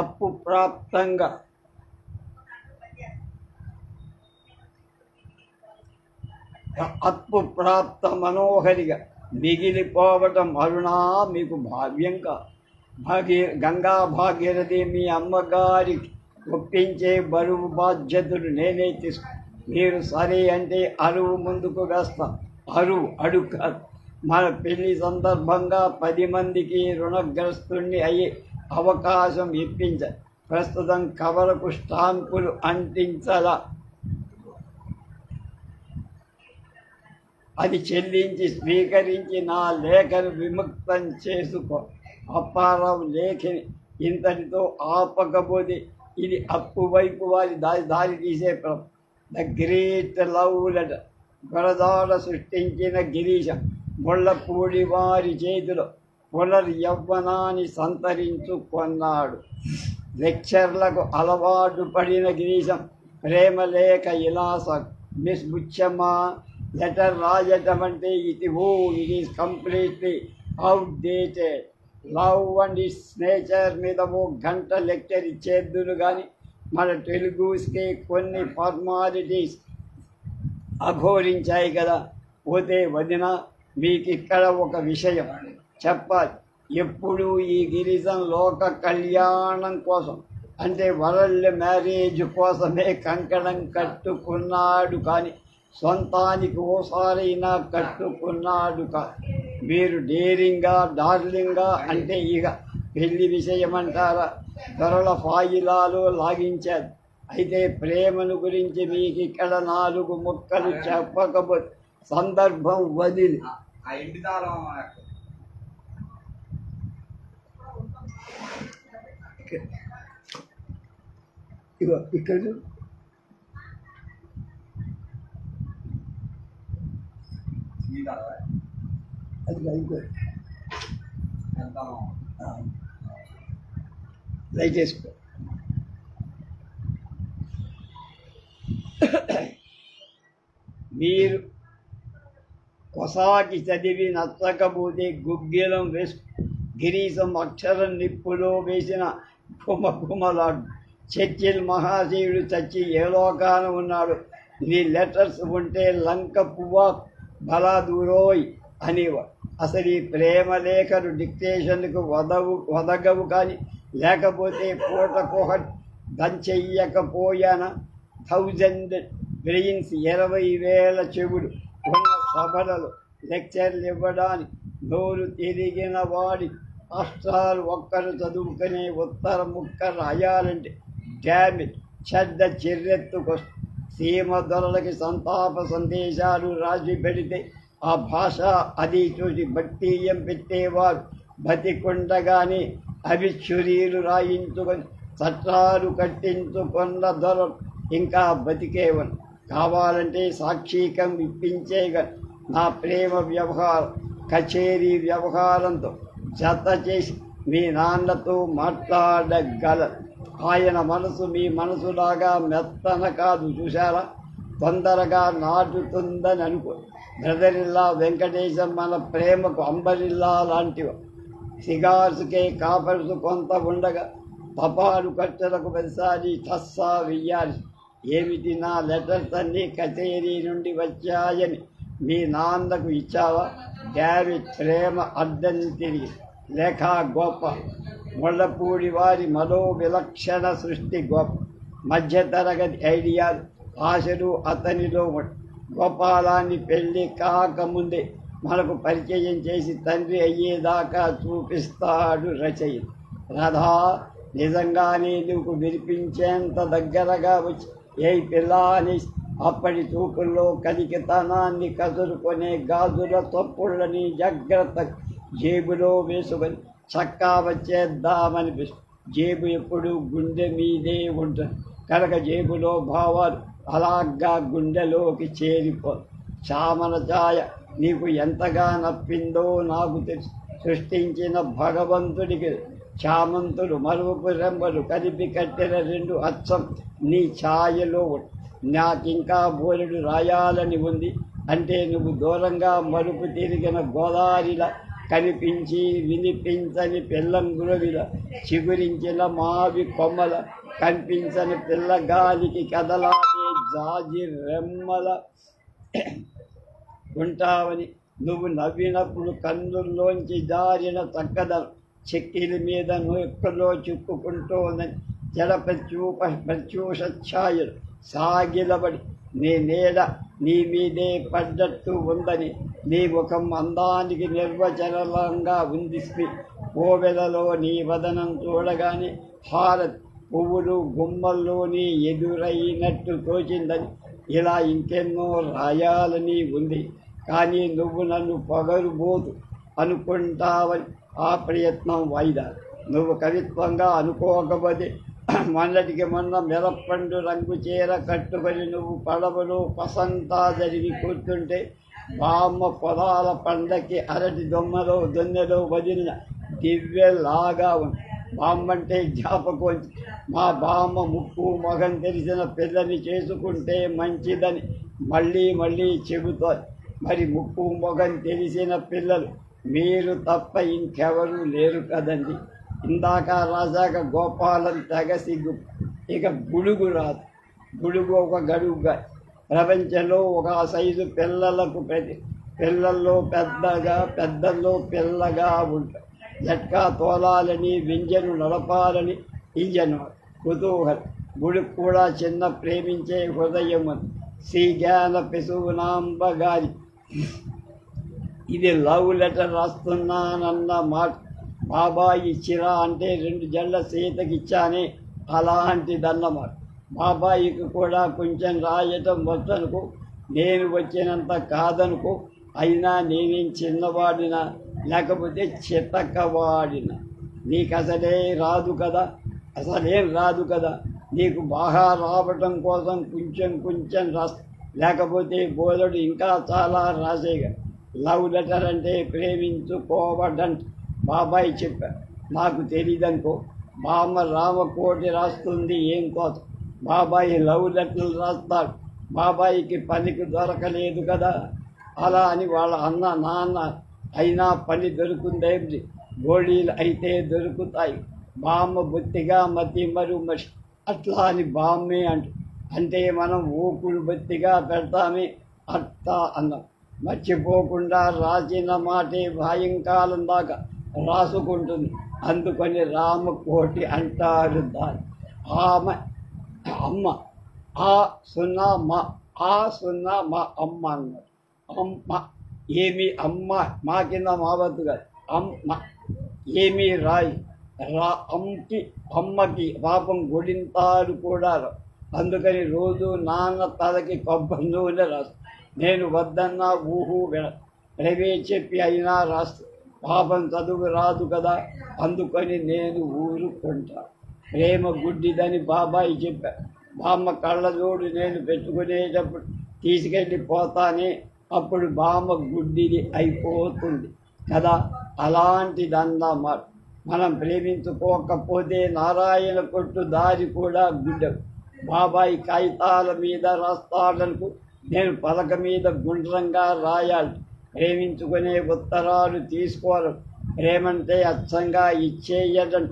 అప్పు ప్రాప్తంగా అప్పు ప్రాప్త మనోహరిగా మిగిలిపోవటం అరుణా మీకు భావ్యం కాదు. గంగా భాగీరథి మీ అమ్మగారికి ఒప్పించే బరువు బాధ్యతలు నేనే తీసుకు. మీరు సరే అంటే అరువు ముందుకు వేస్తా. అరువు అడుగు కాదు. మన పెళ్లి సందర్భంగా 10 మందికి రుణగ్రస్తుణ్ణి అయ్యే అవకాశం ఇప్పించాలి. ప్రస్తుతం కవరకు స్టాంపులు అంటించాలా, అది చెల్లించి స్వీకరించి నా లేఖను విముక్తం చేసుకో. అప్పారావు లేఖని ఇంతటితో ఆపకపోతే ఇది అప్పు వైపు వారి దారి తీసే ద గ్రేట్ లవ్ లెటర్. గొరదాడ సృష్టించిన గిరీశం ముళ్ళపూడి వారి చేతిలో పునర్యవ్వనాన్ని సంతరించుకొన్నాడు. లెక్చర్లకు అలవాటు పడిన గిరీశం ప్రేమలేఖ ఇలాస మిస్ బుచ్చమ్మా లెటర్ రాయటం అంటే it is completely outdated. Love and it's nature మీద ఓ గంట లెక్చర్ ఇచ్చేద్దును కానీ మన తెలుగుకి కొన్ని ఫార్మాలిటీస్ అఘోరించాయి కదా. పోతే వదిన మీకు ఇక్కడ ఒక విషయం చెప్పాలి. ఎప్పుడు ఈ గిరిజన లోక కళ్యాణం కోసం అంటే వరల్డ్ మ్యారేజ్ కోసమే కంకణం కట్టుకున్నాడు కానీ సొంతానికి ఓసారైనా కట్టుకున్నాడు కాదు. మీరు డేరింగా డార్లింగా అంటే ఇక పెళ్లి విషయం అంటారా? ధరల ఫాయిలాలో లాగించారు. అయితే ప్రేమను గురించి మీకు ఇక్కడ 4 ముక్కలు చెప్పకపోతే సందర్భం వదిలి ఇగో ఇక్కడ అది అయిపో దయచేసుకో. మీరు కొసాకి చదివి నచ్చకపోతే గుగ్గిలం వేసు. గిరీశం అక్షరం నిప్పులో వేసిన కుమకుమలాడు. చర్చిల్ మహాశయుడు చచ్చి ఏ లోకాన ఉన్నాడు. నీ లెటర్స్ ఉంటే లంక పువ్వా బలా దూరోయ్ అనేవాడు. అసలు ఈ ప్రేమ లేఖలు డిక్టేషన్కు వదగవు కానీ లేకపోతే పూటకొక దంచెయ్యకపోయాన. 1000 బ్రెయిన్స్ 20,000 చెవులు ఉన్న సభలలో లెక్చర్లు ఇవ్వడానికి నోరు తిరిగిన వాడి రాష్ట్రాలు ఒక్కరు చదువుకునే ఉత్తర ముక్క రాయాలంటే డ్యామిట్ చెడ్డ చిర్రెత్తుకొస్తుంది. సీమ దొరలకి సంతాప సందేశాలు రాసి పెడితే ఆ భాష అది చూసి భక్తియం పెట్టేవారు బతికుండగానే అవిచ్చురీలు రాయించుకొని చట్టాలు కట్టించుకున్న దొరలు ఇంకా బతికేవను. కావాలంటే సాక్షికం ఇప్పించేగా నా ప్రేమ వ్యవహారం కచేరీ వ్యవహారంతో జత చేసి మీ నాన్నతో మాట్లాడగల. ఆయన మనసు మీ మనసులాగా మెత్తన కాదు చూశారా, తొందరగా నాటుతుందని అనుకో. బ్రదరిల్లా వెంకటేశం మన ప్రేమకు అంబరిల్లా లాంటివి. సిగార్స్కే కాపర్సు కొంత ఉండగా తపాలు కట్టలకు ప్రతిసారి టస్సా వెయ్యాలి. ఏమిటి నా లెటర్స్ అన్నీ కచేరీ నుండి వచ్చాయని మీ నాన్నకు ఇచ్చావా? డావిడ్ ప్రేమ అడ్డం తిరిగి లేఖ గొప్ప, ముళ్ళపూడి వారి మరో విలక్షణ సృష్టి గొప్ప, మధ్యతరగతి ఐడియాలు ఆశలు అతనిలో గోపాలాన్ని పెళ్లి కాకముందే మనకు పరిచయం చేసి తండ్రి అయ్యేదాకా చూపిస్తాడు రచయిత. రాధా నిజంగానే నువ్వు వినిపించేంత దగ్గరగా వచ్చి ఏ పిల్ల అని అప్పటి చూపుల్లో కలికితనాన్ని కదురుకొనే గాజుల తప్పుళ్ళని జాగ్రత్త జేబులో వేసుకొని చక్కా వచ్చేద్దామనిపిస్తుంది. జేబు ఎప్పుడు గుండె మీదే ఉంటుంది కనుక జేబులో భావాలు అలాగా గుండెలోకి చేరిపో. చామన ఛాయ నీకు ఎంతగా నప్పిందో నాకు తెలుసు. సృష్టించిన భగవంతుడికి చామంతులు మరువపు రెమ్మలు కలిపి కట్టిన రెండు అచ్చం నీ ఛాయలో. నాకింకా బోలెడు రాయాలని ఉంది అంటే నువ్వు దూరంగా మరుపు తిరిగిన గోదావరిలా కనిపించి వినిపించని పిల్లంగురవిల చిగురించిన మావి కొమ్మల కనిపించని పిల్లగాలికి కదలాడే జాజి రెమ్మల ఉంటావని. నువ్వు నవ్వినప్పుడు కన్నుల్లోంచి జారిన చక్కదనం చెక్కిలి మీద నొక్కలో చిక్కుకుంటోందని జడ ప్రత్యూష ఛాయలు సాగిలబడి నీ నీడ నీ మీదే పడ్డట్టు ఉందని. నీ ముఖం అందానికి నిర్వచనంగా ఉంది. కోవెలలో నీ వదనం చూడగానే హారతి పువ్వులు గుమ్మల్లోని ఎదురైనట్టు తోచిందని. ఇలా ఇంకెన్నో రాయాలని ఉంది కానీ నువ్వు నన్ను పొగరుబోతు అనుకుంటావని ఆ ప్రయత్నం వాయిదా. నువ్వు కవిత్వంగా అనుకోకపోతే మొన్నటికి మొన్న మిరప్పండు రంగు చీర కట్టుకొని నువ్వు పడవలో పసంతా జరిగి కూర్చుంటే బామ్మ పొలాల పండకి అరటి దొన్నెలో వదిలిన దివ్యలాగా ఉంది. బామ్మంటే జ్ఞాపకం. మా బామ్మ ముక్కు మొగం తెలిసిన పిల్లని చేసుకుంటే మంచిదని మళ్ళీ మళ్ళీ చెబుతారు. మరి ముక్కు మొగం తెలిసిన పిల్లలు మీరు తప్ప ఇంకెవరూ లేరు కదండి. ఇందాక రాశాక గోపాలం తెగ సిగ్గు. ఇక గుడుగు రాదు. గుడుగు ఒక గడువుగా ప్రపంచంలో ఒక సైజు పిల్లలకు పిల్లల్లో పెద్దల్లో పిల్లగా ఉంటాయి. జట్కా తోలాలని వింజను నడపాలని ఇంజను కుతూహలం. గుడికి కూడా చిన్న ప్రేమించే హృదయం అని శ్రీజ్ఞాన పెసునాంబ గారి ఇది లవ్ లెటర్ రాస్తున్నానన్న మాట. బాబాయి ఇచ్చిరా అంటే 2 జళ్ళ సీతకి ఇచ్చానే అలాంటిదన్నమాట. బాబాయికి కూడా కొంచెం రాయటం వచ్చనుకో, నేను వచ్చినంత కాదనుకో. అయినా నేనేం చిన్నవాడినా లేకపోతే చితకవాడినా నీకు అసలేం రాదు కదా. నీకు బాగా రావటం కోసం కొంచెం రాస్తా, లేకపోతే బోధుడు ఇంకా చాలా రాసేగా. లవ్ లెటర్ అంటే ప్రేమించుకోవడంట బాబాయ్ చెప్పారు. నాకు తెలియదనుకో. బామ్మ రామకోటి రాస్తుంది ఏం కోసం. బాబాయి లవ్ లెటర్లు రాస్తాడు. బాబాయికి పనికి దొరకలేదు కదా. అలా అని వాళ్ళ నాన్న అయినా పని దొరుకుతుందేమిటి, గోళీలు అయితే దొరుకుతాయి. బామ్మ బొత్తిగా మతి అట్లా అని బామ్మే అంటే మనం ఊకుడు బొత్తిగా పెడతామే అట్లా అన్నాం. మర్చిపోకుండా రాసిన మాటే సాయంకాలం దాకా రాసుకుంటుంది. అందుకని రామకోటి అంటారు దాన్ని. ఆమె అమ్మ ఆ సున్నా మా అమ్మ అన్నారు. అమ్మ ఏమి అమ్మ మా కింద మావద్దు కాదు. అమ్మ ఏమి రాయి అమ్మకి పాపం గొడింతాడు కూడా. అందుకని రోజు నాన్న తలకి కొబ్బరి నూనె రాసు. నేను వద్దన్నా ప్రైవేట్ చెప్పి అయినా రాస్తూ పాపం చదువు రాదు కదా. అందుకని నేను ఊరుకుంటా. ప్రేమ గుడ్డిదని బాబాయి చెప్పారు. బామ్మ కళ్ళజోడు నేను పెట్టుకునేటప్పుడు తీసుకెళ్ళిపోతానే, అప్పుడు బామ్మ గుడ్డిది అయిపోతుంది కదా. అలాంటిదన్నమాట. మనం ప్రేమించుకోకపోతే నారాయణ కొట్టు దారి కూడా గుడ్డవు. బాబాయి కాగితాల మీద రాస్తాడనుకు, నేను పలక మీద గుండ్రంగా రాయాలి. ప్రేమించుకునే ఉత్తరాలు తీసుకోవడం. ప్రేమంటే అచ్చంగా ఇచ్చేయడంట.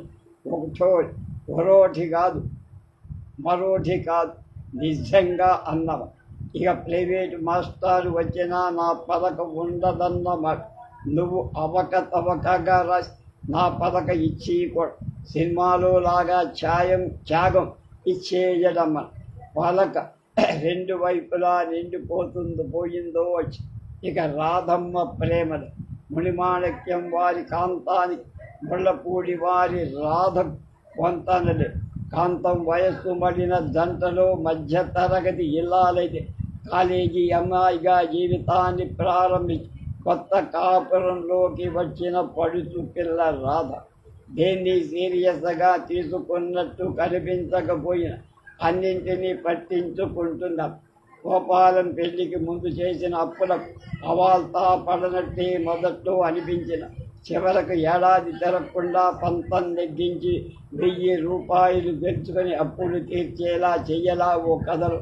మరోటి కాదు నిజంగా అన్నవ. ఇక ప్రైవేట్ మాస్టారు వచ్చినా నా పలక ఉండదన్నమాట. నువ్వు అవకతవకగా రాసి నా పదక ఇచ్చి సినిమాలో లాగా త్యాగం ఇచ్చేయడమ్మ పలక రెండు వైపులా పోయిందో వచ్చి ఇక రాధమ్మ ప్రేమద మునిమాణక్యం వారి కాంతానికి ముళ్ళపూడి వారి రాధ పొంతనలే కాంతం వయస్సు మడిన జంటలో మధ్య తరగతి ఇల్లాలైతే కాలేజీ అమ్మాయిగా జీవితాన్ని ప్రారంభించి కొత్త కాపురంలోకి వచ్చిన పడుచు పిల్ల రాధ దేన్ని సీరియస్గా తీసుకున్నట్టు కనిపించకపోయినా అన్నింటినీ పట్టించుకుంటున్నాం. గోపాలం పెళ్లికి ముందు చేసిన అప్పులకు అవాల్తా పడనట్టే మొదట్లో అనిపించిన చివరకు ఏడాది తిరగకుండా పంతం నెగ్గించి 1000 రూపాయలు గెలుచుకొని అప్పులు తీర్చేలా చెయ్యలా ఓ కథలు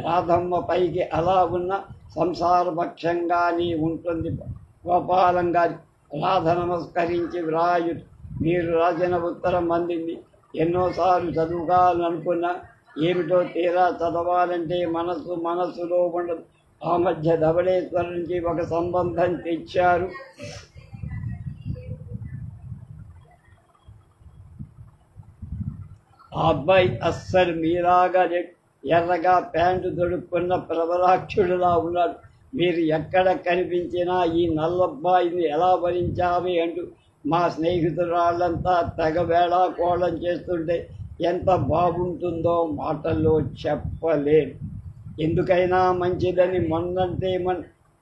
రాధమ్మ పైకి అలా ఉన్న సంసారపక్షంగానే ఉంటుంది. గోపాలం గారి రాధ నమస్కరించి వ్రాయుడు మీరు రాసిన ఉత్తరం అందింది. ఎన్నోసార్లు చదువుకోవాలనుకున్నా ఏమిటో తీరా చదవాలంటే మనస్సులో ఉండదు. ఆ మధ్య ధవళేశ్వరం నుంచి ఒక సంబంధం తెచ్చారు. ఆ అబ్బాయి అస్సలు మీలాగా ఎర్రగా ప్యాంటు తొడుక్కున్న ప్రబలాక్షుడులా ఉన్నాడు. మీరు ఎక్కడ కనిపించినా ఈ నల్లబ్బాయిని ఎలా భరించావి అంటూ మా స్నేహితురాళ్ళంతా తెగ వేళాకోళం చేస్తుంటే ఎంత బాగుంటుందో మాటల్లో చెప్పలేను. ఎందుకైనా మంచిదని మొన్నంటే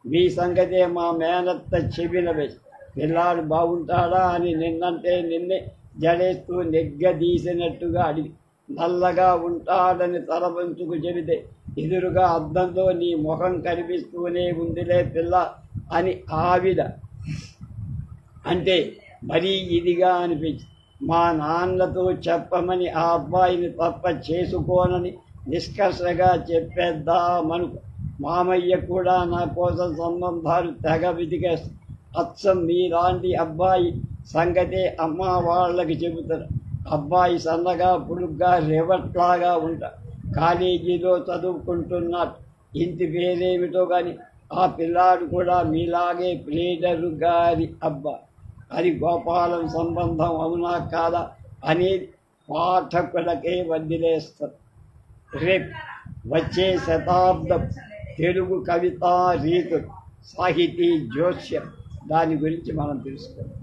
మీ సంగతే మా మేనత్త చెవిన వేసి పిల్లాడు బాగుంటాడా అని నిన్నంటే నిన్నే జడేస్తూ నెగ్గదీసినట్టుగా అడిగి నల్లగా ఉంటాడని తలవంచుకు చెబితే ఎదురుగా అద్దంలో నీ ముఖం కనిపిస్తూనే ఉందిలే పిల్ల అని ఆవిడ అంటే మరీ ఇదిగా అనిపించి మా నాన్నతో చెప్పమని ఆ అబ్బాయిని తప్ప చేసుకోనని నిష్కర్షగా చెప్పేద్దామనుకో. మామయ్య కూడా నా కోసం సంబంధాలు తెగ వెతికేస్తారు. అచ్చం మీలాంటి అబ్బాయి సంగతే అమ్మ వాళ్ళకి చెబుతారు. అబ్బాయి సన్నగా పులుగ్గా రేవట్లాగా ఉంటా కాలేజీలో చదువుకుంటున్నాడు. ఇంటి పేరేమిటో కానీ ఆ పిల్లాడు కూడా మీలాగే ప్లేడరు గారి అబ్బాయి. అది గోపాలం సంబంధం అవునా కాదా అనేది పాఠకులకే వదిలేస్తారు. రేపు వచ్చే శతాబ్దం తెలుగు కవితా రీతులు సాహితీ జోస్యం దాని గురించి మనం తెలుసుకోవాలి.